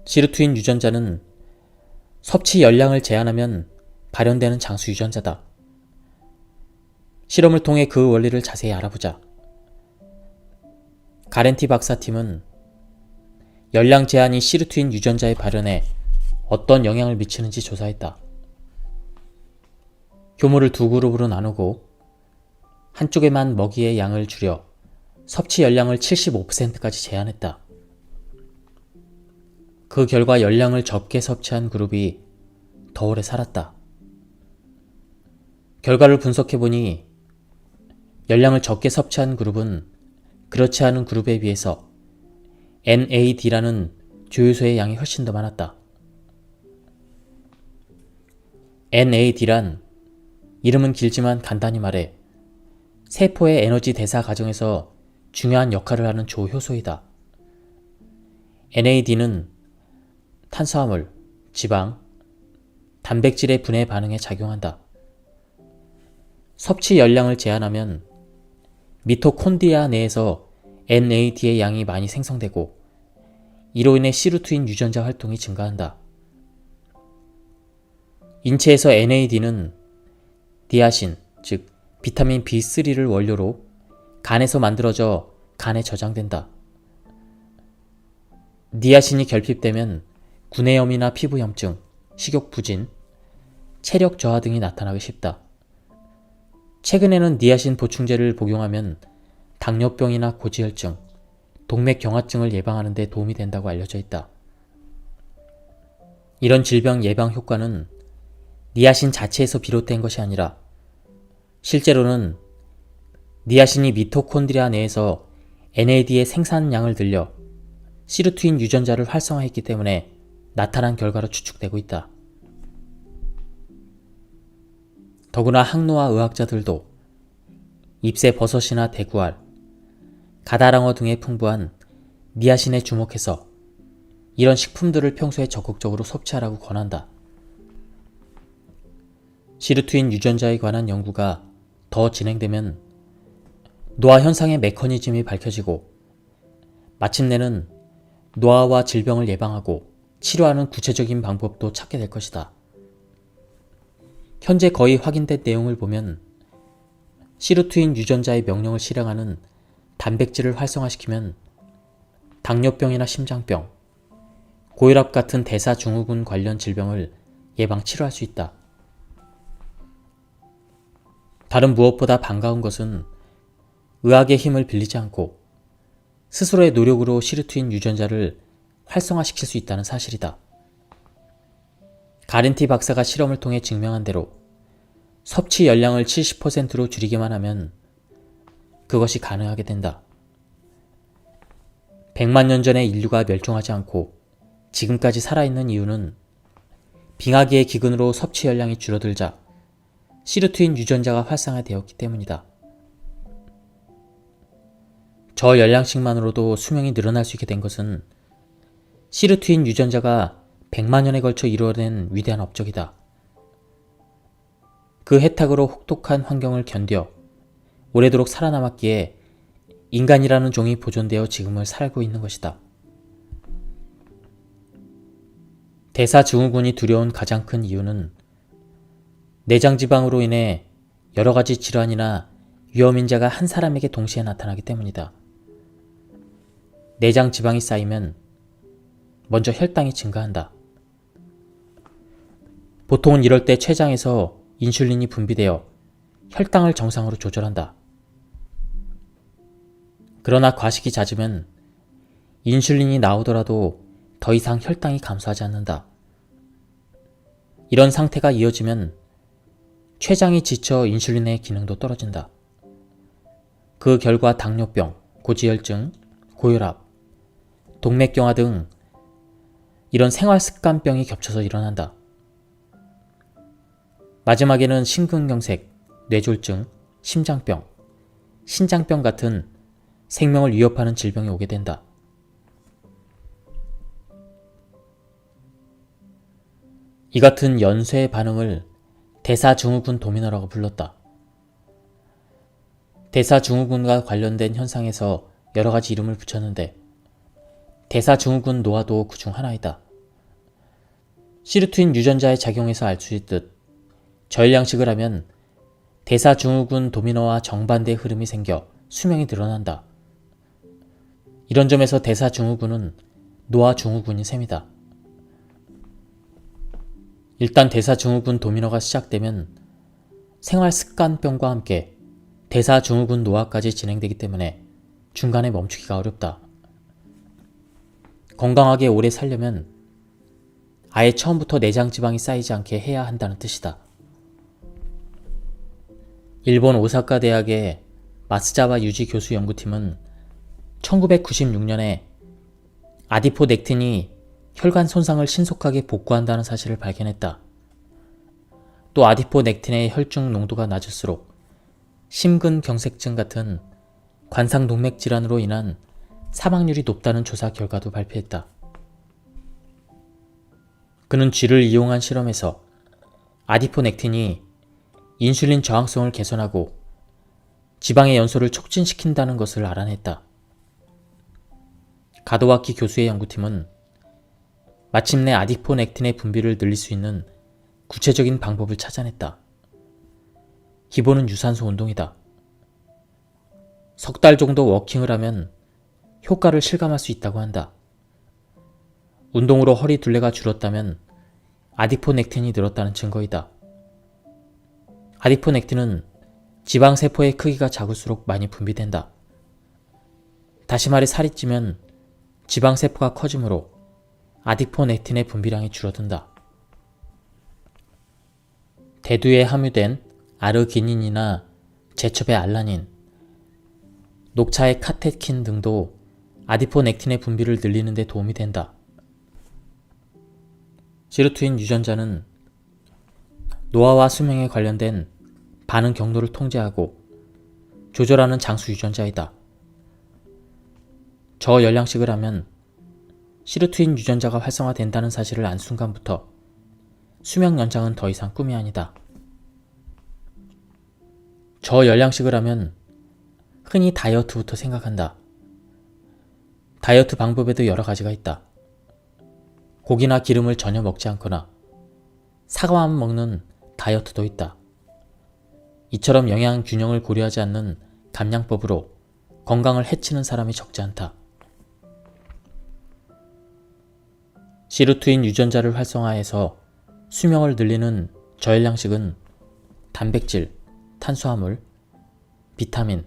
시루트윈 유전자는 섭취 열량을 제한하면 발현되는 장수 유전자다. 실험을 통해 그 원리를 자세히 알아보자. 가렌티 박사팀은 열량 제한이 시루트윈 유전자의 발현에 어떤 영향을 미치는지 조사했다. 효모를 두 그룹으로 나누고 한쪽에만 먹이의 양을 줄여 섭취 열량을 75%까지 제한했다. 그 결과 열량을 적게 섭취한 그룹이 더 오래 살았다. 결과를 분석해보니 열량을 적게 섭취한 그룹은 그렇지 않은 그룹에 비해서 NAD라는 주요소의 양이 훨씬 더 많았다. NAD란 이름은 길지만 간단히 말해 세포의 에너지 대사 과정에서 중요한 역할을 하는 조효소이다. NAD는 탄수화물, 지방, 단백질의 분해 반응에 작용한다. 섭취 열량을 제한하면 미토콘드리아 내에서 NAD의 양이 많이 생성되고 이로 인해 시루트윈 유전자 활동이 증가한다. 인체에서 NAD는 니아신, 즉 비타민 B3를 원료로 간에서 만들어져 간에 저장된다. 니아신이 결핍되면 구내염이나 피부염증, 식욕부진, 체력 저하 등이 나타나기 쉽다. 최근에는 니아신 보충제를 복용하면 당뇨병이나 고지혈증, 동맥경화증을 예방하는 데 도움이 된다고 알려져 있다. 이런 질병 예방 효과는 니아신 자체에서 비롯된 것이 아니라 실제로는 니아신이 미토콘드리아 내에서 NAD의 생산량을 늘려 시루트윈 유전자를 활성화했기 때문에 나타난 결과로 추측되고 있다. 더구나 항노화 의학자들도 잎새 버섯이나 대구알, 가다랑어 등에 풍부한 니아신에 주목해서 이런 식품들을 평소에 적극적으로 섭취하라고 권한다. 시루트윈 유전자에 관한 연구가 더 진행되면 노화 현상의 메커니즘이 밝혀지고 마침내는 노화와 질병을 예방하고 치료하는 구체적인 방법도 찾게 될 것이다. 현재 거의 확인된 내용을 보면 시루트윈 유전자의 명령을 실행하는 단백질을 활성화시키면 당뇨병이나 심장병, 고혈압 같은 대사증후군 관련 질병을 예방 치료할 수 있다. 다른 무엇보다 반가운 것은 의학의 힘을 빌리지 않고 스스로의 노력으로 시르투인 유전자를 활성화시킬 수 있다는 사실이다. 가렌티 박사가 실험을 통해 증명한 대로 섭취 열량을 70%로 줄이기만 하면 그것이 가능하게 된다. 100만 년 전에 인류가 멸종하지 않고 지금까지 살아있는 이유는 빙하기의 기근으로 섭취 열량이 줄어들자 시르투인 유전자가 활성화되었기 때문이다. 저 열량씩만으로도 수명이 늘어날 수 있게 된 것은 시르투인 유전자가 100만 년에 걸쳐 이루어낸 위대한 업적이다. 그 해탁으로 혹독한 환경을 견뎌 오래도록 살아남았기에 인간이라는 종이 보존되어 지금을 살고 있는 것이다. 대사증후군이 두려운 가장 큰 이유는 내장지방으로 인해 여러 가지 질환이나 위험인자가 한 사람에게 동시에 나타나기 때문이다. 내장지방이 쌓이면 먼저 혈당이 증가한다. 보통은 이럴 때 췌장에서 인슐린이 분비되어 혈당을 정상으로 조절한다. 그러나 과식이 잦으면 인슐린이 나오더라도 더 이상 혈당이 감소하지 않는다. 이런 상태가 이어지면 췌장이 지쳐 인슐린의 기능도 떨어진다. 그 결과 당뇨병, 고지혈증, 고혈압, 동맥경화 등 이런 생활습관병이 겹쳐서 일어난다. 마지막에는 심근경색, 뇌졸중, 심장병, 신장병 같은 생명을 위협하는 질병이 오게 된다. 이 같은 연쇄 반응을 대사증후군 도미노라고 불렀다. 대사증후군과 관련된 현상에서 여러 가지 이름을 붙였는데 대사증후군 노화도 그 중 하나이다. 시르투인 유전자의 작용에서 알 수 있듯 저혈량식을 하면 대사증후군 도미노와 정반대의 흐름이 생겨 수명이 늘어난다. 이런 점에서 대사증후군은 노화증후군인 셈이다. 일단 대사증후군 도미노가 시작되면 생활습관병과 함께 대사증후군 노화까지 진행되기 때문에 중간에 멈추기가 어렵다. 건강하게 오래 살려면 아예 처음부터 내장지방이 쌓이지 않게 해야 한다는 뜻이다. 일본 오사카 대학의 마스자와 유지 교수 연구팀은 1996년에 아디포넥틴이 혈관 손상을 신속하게 복구한다는 사실을 발견했다. 또 아디포넥틴의 혈중 농도가 낮을수록 심근경색증 같은 관상동맥 질환으로 인한 사망률이 높다는 조사 결과도 발표했다. 그는 쥐를 이용한 실험에서 아디포넥틴이 인슐린 저항성을 개선하고 지방의 연소를 촉진시킨다는 것을 알아냈다. 가도와키 교수의 연구팀은 마침내 아디포넥틴의 분비를 늘릴 수 있는 구체적인 방법을 찾아냈다. 기본은 유산소 운동이다. 석 달 정도 워킹을 하면 효과를 실감할 수 있다고 한다. 운동으로 허리 둘레가 줄었다면 아디포넥틴이 늘었다는 증거이다. 아디포넥틴은 지방세포의 크기가 작을수록 많이 분비된다. 다시 말해 살이 찌면 지방세포가 커지므로 아디포넥틴의 분비량이 줄어든다. 대두에 함유된 아르기닌이나 제첩의 알라닌, 녹차의 카테킨 등도 아디포넥틴의 분비를 늘리는 데 도움이 된다. 시르투인 유전자는 노화와 수명에 관련된 반응 경로를 통제하고 조절하는 장수 유전자이다. 저열량식을 하면 시르투인 유전자가 활성화된다는 사실을 안 순간부터 수명 연장은 더 이상 꿈이 아니다. 저열량식을 하면 흔히 다이어트부터 생각한다. 다이어트 방법에도 여러 가지가 있다. 고기나 기름을 전혀 먹지 않거나 사과만 먹는 다이어트도 있다. 이처럼 영양 균형을 고려하지 않는 감량법으로 건강을 해치는 사람이 적지 않다. 시루트인 유전자를 활성화해서 수명을 늘리는 저열량식은 단백질, 탄수화물, 비타민,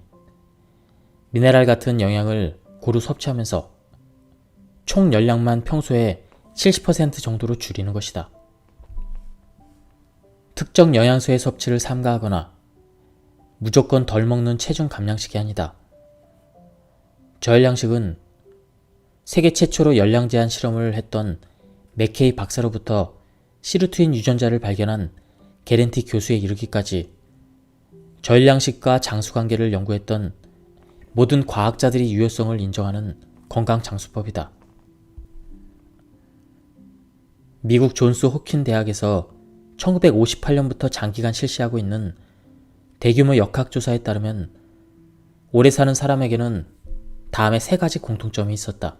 미네랄 같은 영양을 고루 섭취하면서 총 열량만 평소의 70% 정도로 줄이는 것이다. 특정 영양소의 섭취를 삼가하거나 무조건 덜 먹는 체중 감량식이 아니다. 저열량식은 세계 최초로 열량 제한 실험을 했던 맥케이 박사로부터 시루트인 유전자를 발견한 게렌티 교수에 이르기까지 저열량식과 장수 관계를 연구했던 모든 과학자들이 유효성을 인정하는 건강 장수법이다. 미국 존스 호킨 대학에서 1958년부터 장기간 실시하고 있는 대규모 역학조사에 따르면 오래 사는 사람에게는 다음에 3가지 공통점이 있었다.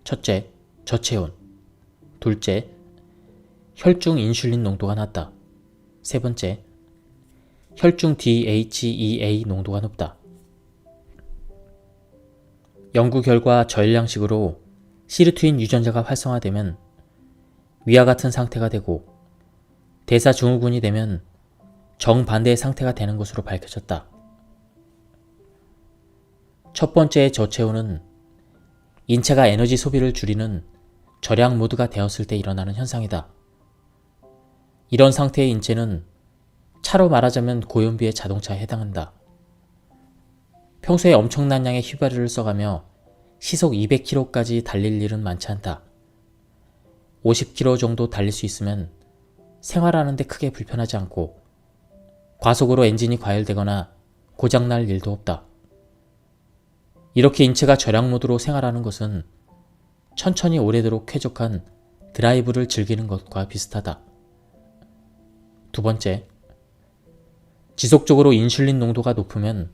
첫째, 저체온. 둘째, 혈중 인슐린 농도가 낮다. 세 번째, 혈중 DHEA 농도가 높다. 연구 결과 저열량식으로 시루트인 유전자가 활성화되면 위와 같은 상태가 되고 대사증후군이 되면 정반대의 상태가 되는 것으로 밝혀졌다. 첫 번째의 저체온은 인체가 에너지 소비를 줄이는 절약 모드가 되었을 때 일어나는 현상이다. 이런 상태의 인체는 차로 말하자면 고연비의 자동차에 해당한다. 평소에 엄청난 양의 휘발유를 써가며 시속 200km까지 달릴 일은 많지 않다. 50km 정도 달릴 수 있으면 생활하는 데 크게 불편하지 않고 과속으로 엔진이 과열되거나 고장날 일도 없다. 이렇게 인체가 절약 모드로 생활하는 것은 천천히 오래도록 쾌적한 드라이브를 즐기는 것과 비슷하다. 두 번째, 지속적으로 인슐린 농도가 높으면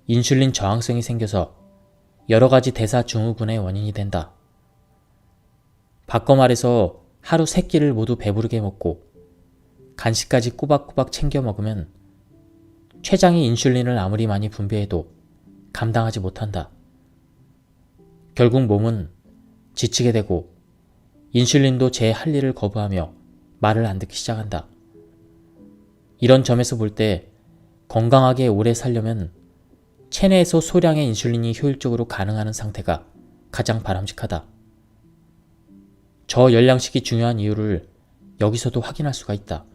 인슐린 저항성이 생겨서 여러 가지 대사증후군의 원인이 된다. 바꿔 말해서 하루 3끼를 모두 배부르게 먹고 간식까지 꼬박꼬박 챙겨 먹으면 췌장이 인슐린을 아무리 많이 분비해도 감당하지 못한다. 결국 몸은 지치게 되고 인슐린도 제 할 일을 거부하며 말을 안 듣기 시작한다. 이런 점에서 볼 때 건강하게 오래 살려면 체내에서 소량의 인슐린이 효율적으로 가능하는 상태가 가장 바람직하다. 저열량식이 중요한 이유를 여기서도 확인할 수가 있다.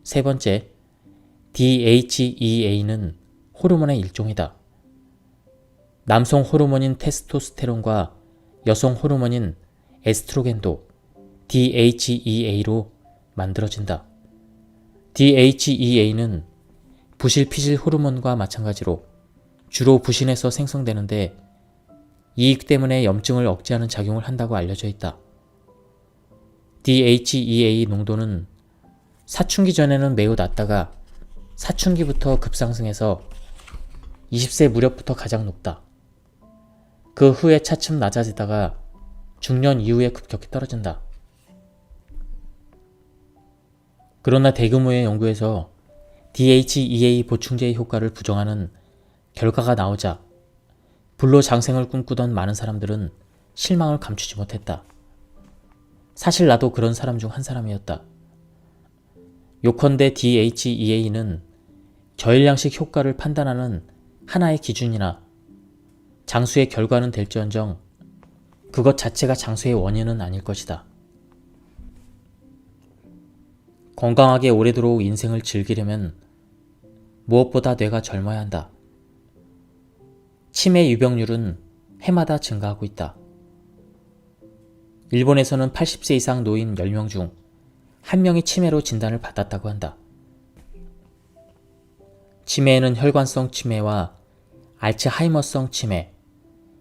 세 번째, DHEA는 호르몬의 일종이다. 남성 호르몬인 테스토스테론과 여성 호르몬인 에스트로겐도 DHEA로 만들어진다. DHEA는 부실 피질 호르몬과 마찬가지로 주로 부신에서 생성되는데 이익 때문에 염증을 억제하는 작용을 한다고 알려져 있다. DHEA 농도는 사춘기 전에는 매우 낮다가 사춘기부터 급상승해서 20세 무렵부터 가장 높다. 그 후에 차츰 낮아지다가 중년 이후에 급격히 떨어진다. 그러나 대규모의 연구에서 DHEA 보충제의 효과를 부정하는 결과가 나오자 불로장생을 꿈꾸던 많은 사람들은 실망을 감추지 못했다. 사실 나도 그런 사람 중 한 사람이었다. 요컨대 DHEA는 저열량식 효과를 판단하는 하나의 기준이나 장수의 결과는 될지언정 그것 자체가 장수의 원인은 아닐 것이다. 건강하게 오래도록 인생을 즐기려면 무엇보다 뇌가 젊어야 한다. 치매 유병률은 해마다 증가하고 있다. 일본에서는 80세 이상 노인 10명 중 1명이 치매로 진단을 받았다고 한다. 치매에는 혈관성 치매와 알츠하이머성 치매,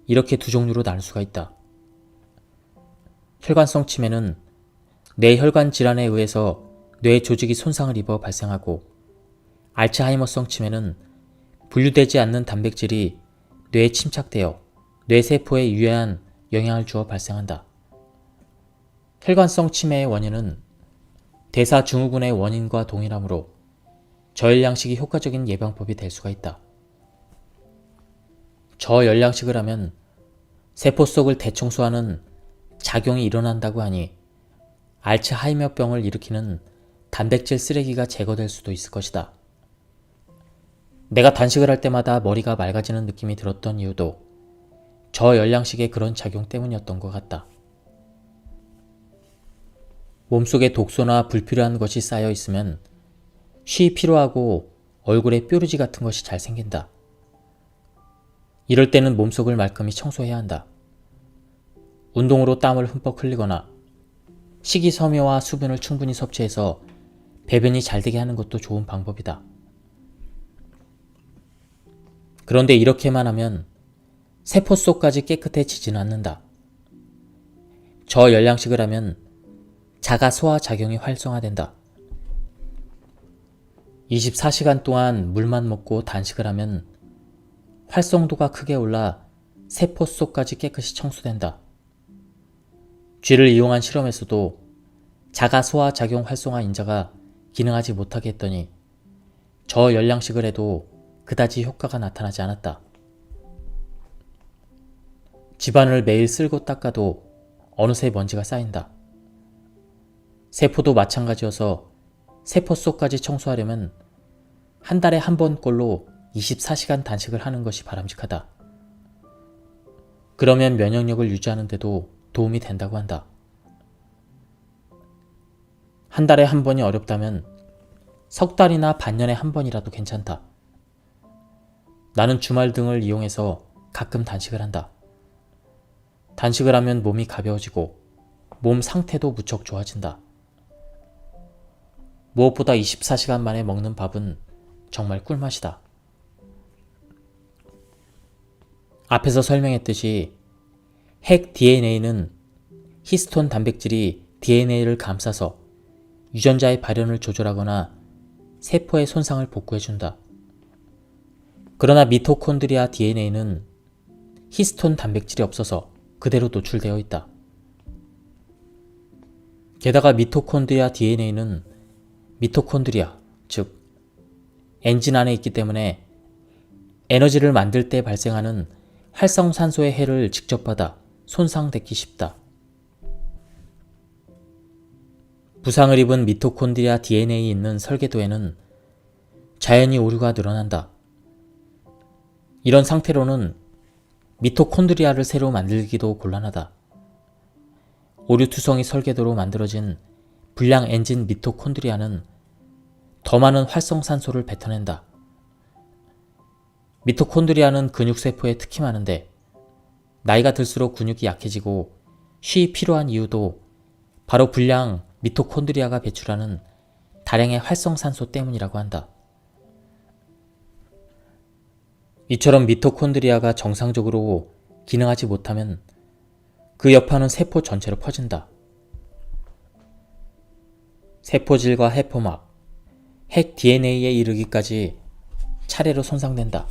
이렇게 두 종류로 나눌 수가 있다. 혈관성 치매는 뇌혈관 질환에 의해서 뇌 조직이 손상을 입어 발생하고, 알츠하이머성 치매는 분류되지 않는 단백질이 뇌에 침착되어 뇌세포에 유해한 영향을 주어 발생한다. 혈관성 치매의 원인은 대사증후군의 원인과 동일하므로 저열량식이 효과적인 예방법이 될 수가 있다. 저열량식을 하면 세포 속을 대청소하는 작용이 일어난다고 하니 알츠하이머병을 일으키는 단백질 쓰레기가 제거될 수도 있을 것이다. 내가 단식을 할 때마다 머리가 맑아지는 느낌이 들었던 이유도 저열량식의 그런 작용 때문이었던 것 같다. 몸속에 독소나 불필요한 것이 쌓여 있으면 쉬이 피로하고 얼굴에 뾰루지 같은 것이 잘 생긴다. 이럴 때는 몸속을 말끔히 청소해야 한다. 운동으로 땀을 흠뻑 흘리거나 식이섬유와 수분을 충분히 섭취해서 배변이 잘 되게 하는 것도 좋은 방법이다. 그런데 이렇게만 하면 세포 속까지 깨끗해지지는 않는다. 저열량식을 하면 자가 소화 작용이 활성화된다. 24시간 동안 물만 먹고 단식을 하면 활성도가 크게 올라 세포 속까지 깨끗이 청소된다. 쥐를 이용한 실험에서도 자가 소화 작용 활성화 인자가 기능하지 못하게 했더니 저열량식을 해도 그다지 효과가 나타나지 않았다. 집안을 매일 쓸고 닦아도 어느새 먼지가 쌓인다. 세포도 마찬가지여서 세포 속까지 청소하려면 한 달에 한 번꼴로 24시간 단식을 하는 것이 바람직하다. 그러면 면역력을 유지하는 데도 도움이 된다고 한다. 한 달에 한 번이 어렵다면 석 달이나 반년에 한 번이라도 괜찮다. 나는 주말 등을 이용해서 가끔 단식을 한다. 단식을 하면 몸이 가벼워지고 몸 상태도 무척 좋아진다. 무엇보다 24시간 만에 먹는 밥은 정말 꿀맛이다. 앞에서 설명했듯이 핵 DNA는 히스톤 단백질이 DNA를 감싸서 유전자의 발현을 조절하거나 세포의 손상을 복구해준다. 그러나 미토콘드리아 DNA는 히스톤 단백질이 없어서 그대로 노출되어 있다. 게다가 미토콘드리아 DNA는 미토콘드리아, 즉 엔진 안에 있기 때문에 에너지를 만들 때 발생하는 활성산소의 해를 직접 받아 손상되기 쉽다. 부상을 입은 미토콘드리아 DNA에 있는 설계도에는 자연히 오류가 늘어난다. 이런 상태로는 미토콘드리아를 새로 만들기도 곤란하다. 오류투성이 설계도로 만들어진 불량 엔진 미토콘드리아는 더 많은 활성산소를 뱉어낸다. 미토콘드리아는 근육세포에 특히 많은데 나이가 들수록 근육이 약해지고 쉬이 필요한 이유도 바로 불량 미토콘드리아가 배출하는 다량의 활성산소 때문이라고 한다. 이처럼 미토콘드리아가 정상적으로 기능하지 못하면 그 여파는 세포 전체로 퍼진다. 세포질과 해포막, 핵 DNA에 이르기까지 차례로 손상된다.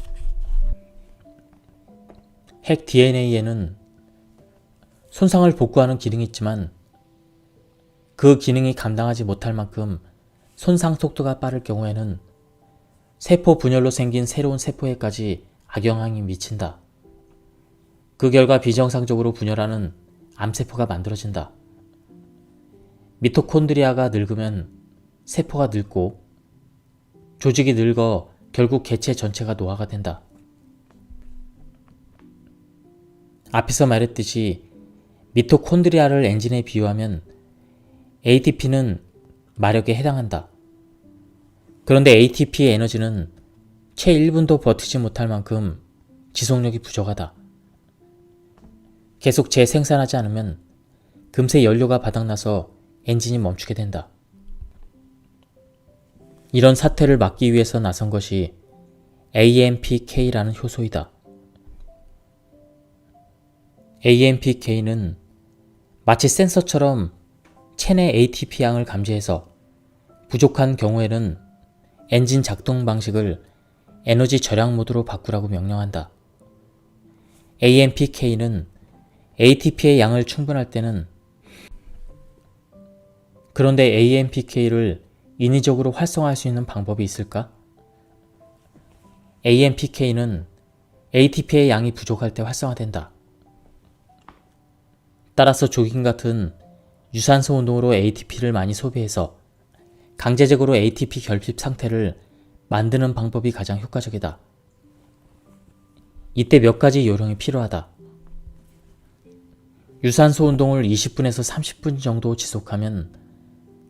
핵 DNA에는 손상을 복구하는 기능이 있지만 그 기능이 감당하지 못할 만큼 손상 속도가 빠를 경우에는 세포 분열로 생긴 새로운 세포에까지 악영향이 미친다. 그 결과 비정상적으로 분열하는 암세포가 만들어진다. 미토콘드리아가 늙으면 세포가 늙고 조직이 늙어 결국 개체 전체가 노화가 된다. 앞에서 말했듯이 미토콘드리아를 엔진에 비유하면 ATP는 마력에 해당한다. 그런데 ATP의 에너지는 채 1분도 버티지 못할 만큼 지속력이 부족하다. 계속 재생산하지 않으면 금세 연료가 바닥나서 엔진이 멈추게 된다. 이런 사태를 막기 위해서 나선 것이 AMPK라는 효소이다. AMPK는 마치 센서처럼 체내 ATP 양을 감지해서 부족한 경우에는 엔진 작동 방식을 에너지 절약 모드로 바꾸라고 명령한다. AMPK는 ATP의 양을 충분할 때는 그런데 AMPK를 인위적으로 활성화할 수 있는 방법이 있을까? AMPK는 ATP의 양이 부족할 때 활성화된다. 따라서 조깅 같은 유산소 운동으로 ATP를 많이 소비해서 강제적으로 ATP 결핍 상태를 만드는 방법이 가장 효과적이다. 이때 몇 가지 요령이 필요하다. 유산소 운동을 20분에서 30분 정도 지속하면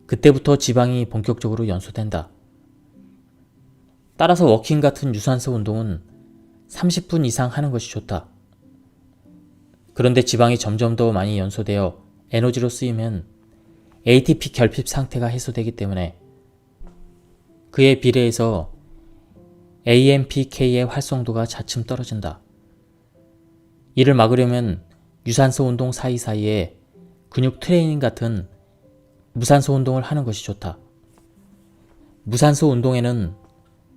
그때부터 지방이 본격적으로 연소된다. 따라서 워킹 같은 유산소 운동은 30분 이상 하는 것이 좋다. 그런데 지방이 점점 더 많이 연소되어 에너지로 쓰이면 ATP 결핍 상태가 해소되기 때문에 그에 비례해서 AMPK의 활성도가 차츰 떨어진다. 이를 막으려면 유산소 운동 사이사이에 근육 트레이닝 같은 무산소 운동을 하는 것이 좋다. 무산소 운동에는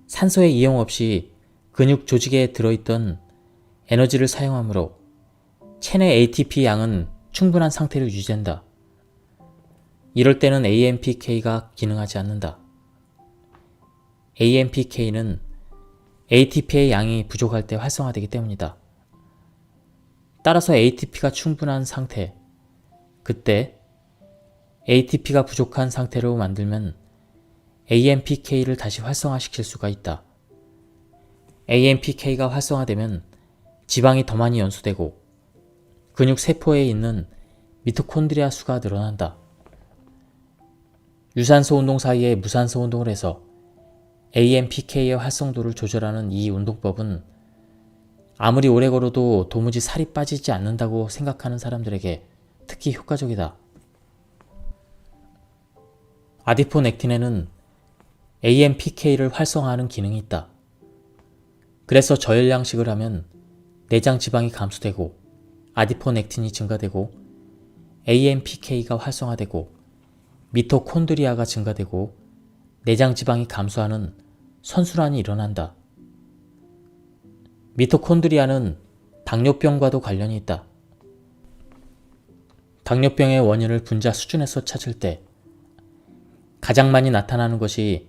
산소의 이용 없이 근육 조직에 들어있던 에너지를 사용하므로 체내 ATP 양은 충분한 상태로 유지된다. 이럴 때는 AMPK가 기능하지 않는다. AMPK는 ATP의 양이 부족할 때 활성화되기 때문이다. 따라서 ATP가 충분한 상태, 그때 ATP가 부족한 상태로 만들면 AMPK를 다시 활성화시킬 수가 있다. AMPK가 활성화되면 지방이 더 많이 연소되고 근육 세포에 있는 미토콘드리아 수가 늘어난다. 유산소 운동 사이에 무산소 운동을 해서 AMPK의 활성도를 조절하는 이 운동법은 아무리 오래 걸어도 도무지 살이 빠지지 않는다고 생각하는 사람들에게 특히 효과적이다. 아디포넥틴에는 AMPK를 활성화하는 기능이 있다. 그래서 저열량식을 하면 내장 지방이 감소되고 아디포넥틴이 증가되고 AMPK가 활성화되고 미토콘드리아가 증가되고 내장 지방이 감소하는 선순환이 일어난다. 미토콘드리아는 당뇨병과도 관련이 있다. 당뇨병의 원인을 분자 수준에서 찾을 때 가장 많이 나타나는 것이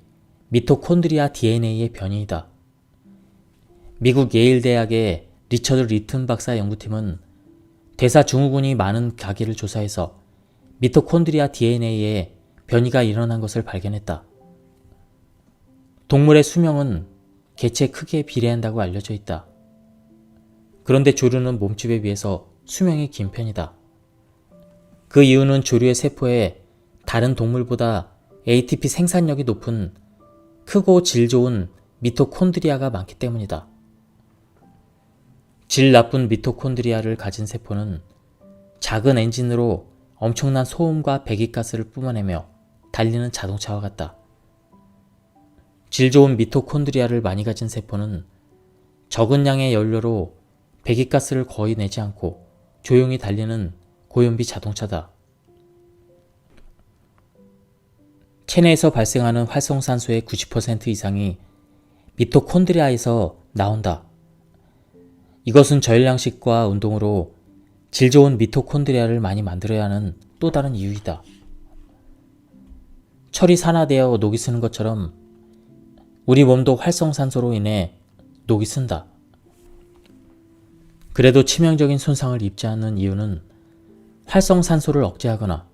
미토콘드리아 DNA의 변이이다. 미국 예일 대학의 리처드 리튼 박사 연구팀은 대사 증후군이 많은 가게를 조사해서 미토콘드리아 DNA에 변이가 일어난 것을 발견했다. 동물의 수명은 개체 크기에 비례한다고 알려져 있다. 그런데 조류는 몸집에 비해서 수명이 긴 편이다. 그 이유는 조류의 세포에 다른 동물보다 ATP 생산력이 높은 크고 질 좋은 미토콘드리아가 많기 때문이다. 질 나쁜 미토콘드리아를 가진 세포는 작은 엔진으로 엄청난 소음과 배기가스를 뿜어내며 달리는 자동차와 같다. 질 좋은 미토콘드리아를 많이 가진 세포는 적은 양의 연료로 배기가스를 거의 내지 않고 조용히 달리는 고연비 자동차다. 체내에서 발생하는 활성산소의 90% 이상이 미토콘드리아에서 나온다. 이것은 저열량식과 운동으로 질 좋은 미토콘드리아를 많이 만들어야 하는 또 다른 이유이다. 철이 산화되어 녹이 쓰는 것처럼 우리 몸도 활성산소로 인해 녹이 쓴다. 그래도 치명적인 손상을 입지 않는 이유는 활성산소를 억제하거나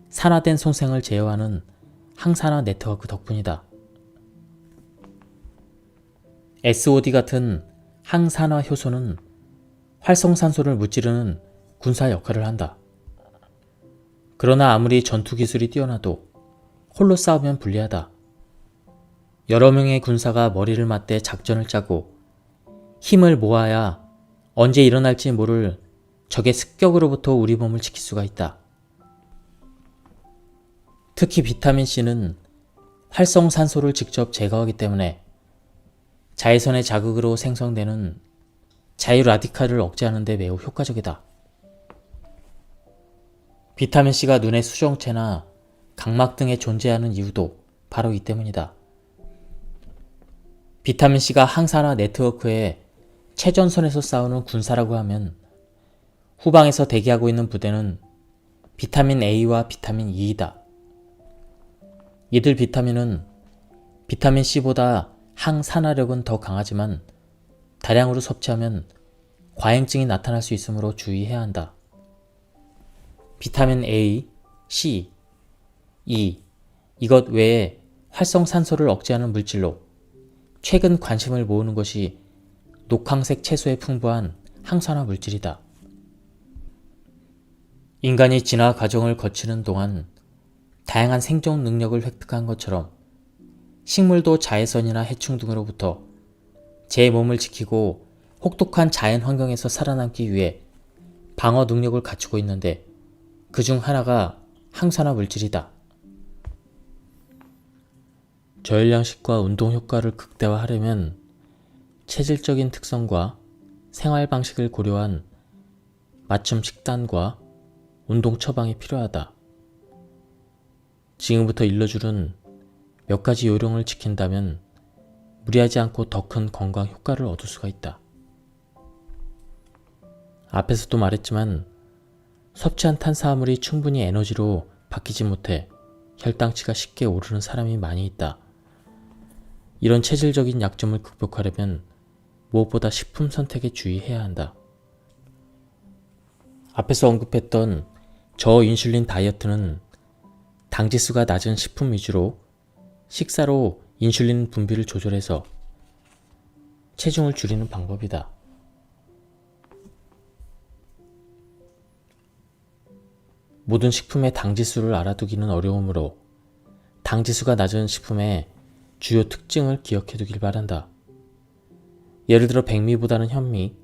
산화된 송생을 제어하는 항산화 네트워크 덕분이다. SOD 같은 항산화 효소는 활성산소를 무찌르는 군사 역할을 한다. 그러나 아무리 전투 기술이 뛰어나도 홀로 싸우면 불리하다. 여러 명의 군사가 머리를 맞대 작전을 짜고 힘을 모아야 언제 일어날지 모를 적의 습격으로부터 우리 몸을 지킬 수가 있다. 특히 비타민C는 활성산소를 직접 제거하기 때문에 자외선의 자극으로 생성되는 자유라디칼을 억제하는 데 매우 효과적이다. 비타민C가 눈의 수정체나 각막 등에 존재하는 이유도 바로 이 때문이다. 비타민C가 항산화 네트워크의 최전선에서 싸우는 군사라고 하면 후방에서 대기하고 있는 부대는 비타민 A와 비타민 E이다. 이들 비타민은 비타민 C보다 항산화력은 더 강하지만 다량으로 섭취하면 과잉증이 나타날 수 있으므로 주의해야 한다. 비타민 A, C, E, 이것 외에 활성산소를 억제하는 물질로 최근 관심을 모으는 것이 녹황색 채소에 풍부한 항산화 물질이다. 인간이 진화 과정을 거치는 동안 다양한 생존 능력을 획득한 것처럼 식물도 자외선이나 해충 등으로부터 제 몸을 지키고 혹독한 자연 환경에서 살아남기 위해 방어 능력을 갖추고 있는데 그 중 하나가 항산화 물질이다. 저열량식과 운동 효과를 극대화하려면 체질적인 특성과 생활 방식을 고려한 맞춤 식단과 운동 처방이 필요하다. 지금부터 일러줄은 몇 가지 요령을 지킨다면 무리하지 않고 더 큰 건강 효과를 얻을 수가 있다. 앞에서도 말했지만 섭취한 탄수화물이 충분히 에너지로 바뀌지 못해 혈당치가 쉽게 오르는 사람이 많이 있다. 이런 체질적인 약점을 극복하려면 무엇보다 식품 선택에 주의해야 한다. 앞에서 언급했던 저인슐린 다이어트는 당지수가 낮은 식품 위주로 식사로 인슐린 분비를 조절해서 체중을 줄이는 방법이다. 모든 식품의 당지수를 알아두기는 어려우므로 당지수가 낮은 식품의 주요 특징을 기억해두길 바란다. 예를 들어 백미보다는 현미,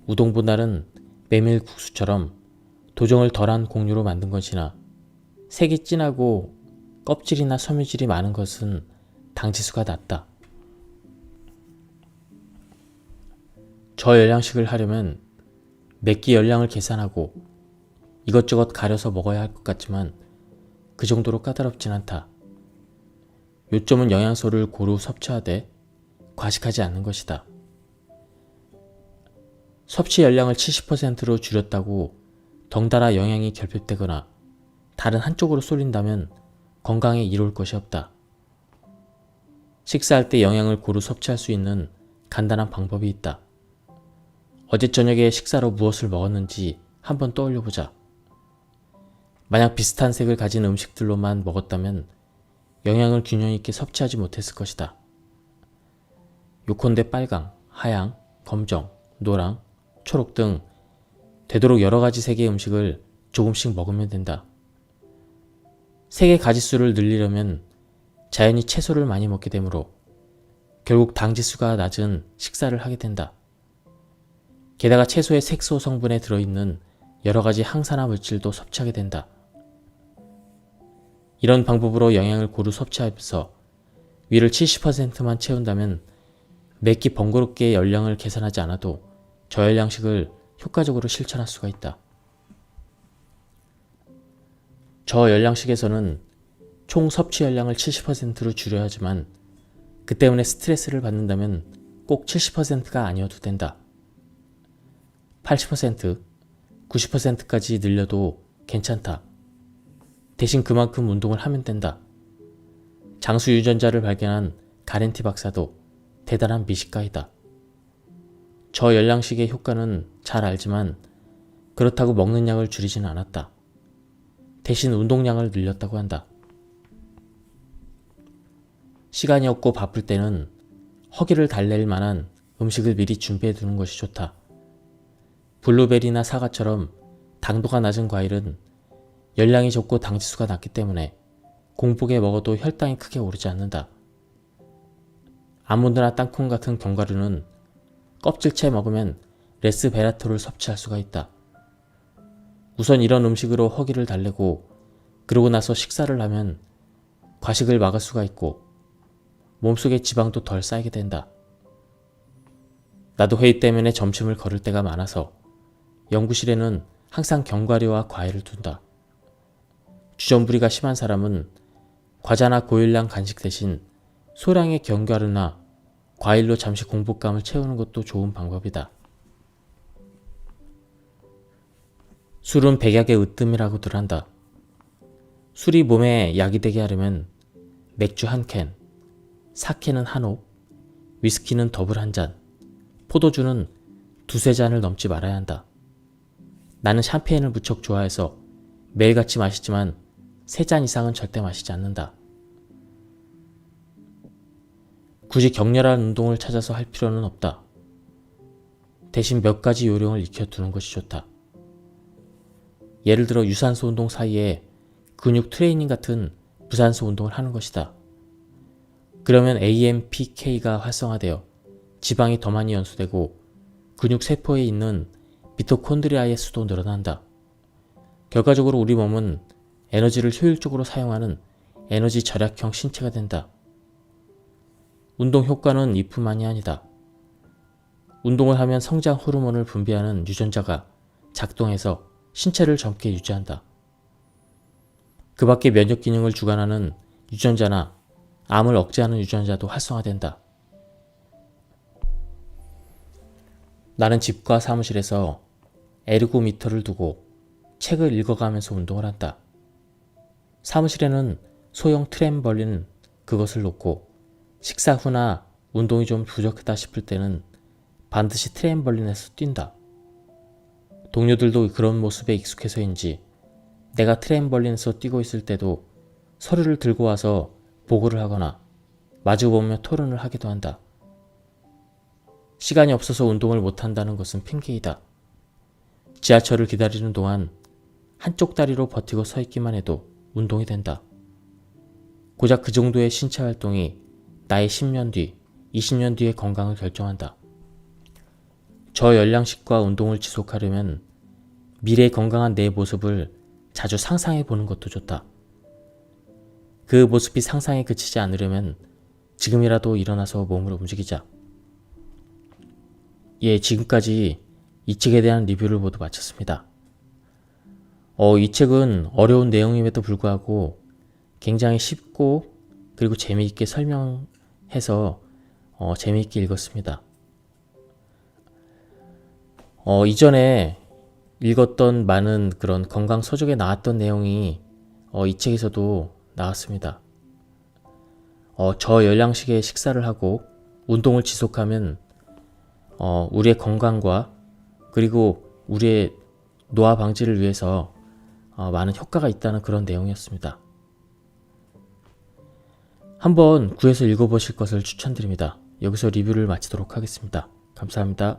우동보다는 메밀국수처럼 도정을 덜한 곡류로 만든 것이나 색이 진하고 껍질이나 섬유질이 많은 것은 당지수가 낮다. 저열량식을 하려면 몇 끼 열량을 계산하고 이것저것 가려서 먹어야 할 것 같지만 그 정도로 까다롭진 않다. 요점은 영양소를 고루 섭취하되 과식하지 않는 것이다. 섭취 열량을 70%로 줄였다고 덩달아 영양이 결핍되거나 다른 한쪽으로 쏠린다면 건강에 이로울 것이 없다. 식사할 때 영양을 고루 섭취할 수 있는 간단한 방법이 있다. 어제 저녁에 식사로 무엇을 먹었는지 한번 떠올려보자. 만약 비슷한 색을 가진 음식들로만 먹었다면 영양을 균형 있게 섭취하지 못했을 것이다. 요컨대 빨강, 하양, 검정, 노랑, 초록 등 되도록 여러 가지 색의 음식을 조금씩 먹으면 된다. 색의 가지수를 늘리려면 자연히 채소를 많이 먹게 되므로 결국 당지수가 낮은 식사를 하게 된다. 게다가 채소의 색소 성분에 들어있는 여러 가지 항산화 물질도 섭취하게 된다. 이런 방법으로 영양을 고루 섭취하면서 위를 70%만 채운다면 몇 끼 번거롭게 열량을 계산하지 않아도 저열량식을 효과적으로 실천할 수가 있다. 저열량식에서는 총 섭취 열량을 70%로 줄여야 하지만 그 때문에 스트레스를 받는다면 꼭 70%가 아니어도 된다. 80%, 90%까지 늘려도 괜찮다. 대신 그만큼 운동을 하면 된다. 장수 유전자를 발견한 가렌티 박사도 대단한 미식가이다. 저열량식의 효과는 잘 알지만 그렇다고 먹는 양을 줄이지는 않았다. 대신 운동량을 늘렸다고 한다. 시간이 없고 바쁠 때는 허기를 달랠 만한 음식을 미리 준비해 두는 것이 좋다. 블루베리나 사과처럼 당도가 낮은 과일은 열량이 적고 당지수가 낮기 때문에 공복에 먹어도 혈당이 크게 오르지 않는다. 아몬드나 땅콩 같은 견과류는 껍질째 먹으면 레스베라토를 섭취할 수가 있다. 우선 이런 음식으로 허기를 달래고 그러고 나서 식사를 하면 과식을 막을 수가 있고 몸속에 지방도 덜 쌓이게 된다. 나도 회의 때문에 점심을 거를 때가 많아서 연구실에는 항상 견과류와 과일을 둔다. 주전부리가 심한 사람은 과자나 고열량 간식 대신 소량의 견과류나 과일로 잠시 공복감을 채우는 것도 좋은 방법이다. 술은 백약의 으뜸이라고들 한다. 술이 몸에 약이 되게 하려면 맥주 한 캔, 사케는 한 옵, 위스키는 더블 한 잔, 포도주는 두세 잔을 넘지 말아야 한다. 나는 샴페인을 무척 좋아해서 매일같이 마시지만 3잔 이상은 절대 마시지 않는다. 굳이 격렬한 운동을 찾아서 할 필요는 없다. 대신 몇 가지 요령을 익혀두는 것이 좋다. 예를 들어 유산소 운동 사이에 근육 트레이닝 같은 무산소 운동을 하는 것이다. 그러면 AMPK가 활성화되어 지방이 더 많이 연소되고 근육 세포에 있는 미토콘드리아의 수도 늘어난다. 결과적으로 우리 몸은 에너지를 효율적으로 사용하는 에너지 절약형 신체가 된다. 운동 효과는 이뿐만이 아니다. 운동을 하면 성장 호르몬을 분비하는 유전자가 작동해서 신체를 젊게 유지한다. 그 밖에 면역 기능을 주관하는 유전자나 암을 억제하는 유전자도 활성화된다. 나는 집과 사무실에서 에르고미터를 두고 책을 읽어가면서 운동을 한다. 사무실에는 소형 트램벌린 그것을 놓고 식사 후나 운동이 좀 부족하다 싶을 때는 반드시 트램벌린에서 뛴다. 동료들도 그런 모습에 익숙해서인지 내가 트램벌린에서 뛰고 있을 때도 서류를 들고 와서 보고를 하거나 마주보며 토론을 하기도 한다. 시간이 없어서 운동을 못한다는 것은 핑계이다. 지하철을 기다리는 동안 한쪽 다리로 버티고 서 있기만 해도 운동이 된다. 고작 그 정도의 신체 활동이 나의 10년 뒤, 20년 뒤의 건강을 결정한다. 저열량식과 운동을 지속하려면 미래의 건강한 내 모습을 자주 상상해 보는 것도 좋다. 그 모습이 상상에 그치지 않으려면 지금이라도 일어나서 몸을 움직이자. 지금까지 이 책에 대한 리뷰를 모두 마쳤습니다. 이 책은 어려운 내용임에도 불구하고 굉장히 쉽고 그리고 재미있게 설명해서 재미있게 읽었습니다. 이전에 읽었던 많은 그런 건강 서적에 나왔던 내용이 이 책에서도 나왔습니다. 저열량식의 식사를 하고 운동을 지속하면 우리의 건강과 그리고 우리의 노화 방지를 위해서 많은 효과가 있다는 그런 내용이었습니다. 한번 구해서 읽어보실 것을 추천드립니다. 여기서 리뷰를 마치도록 하겠습니다. 감사합니다.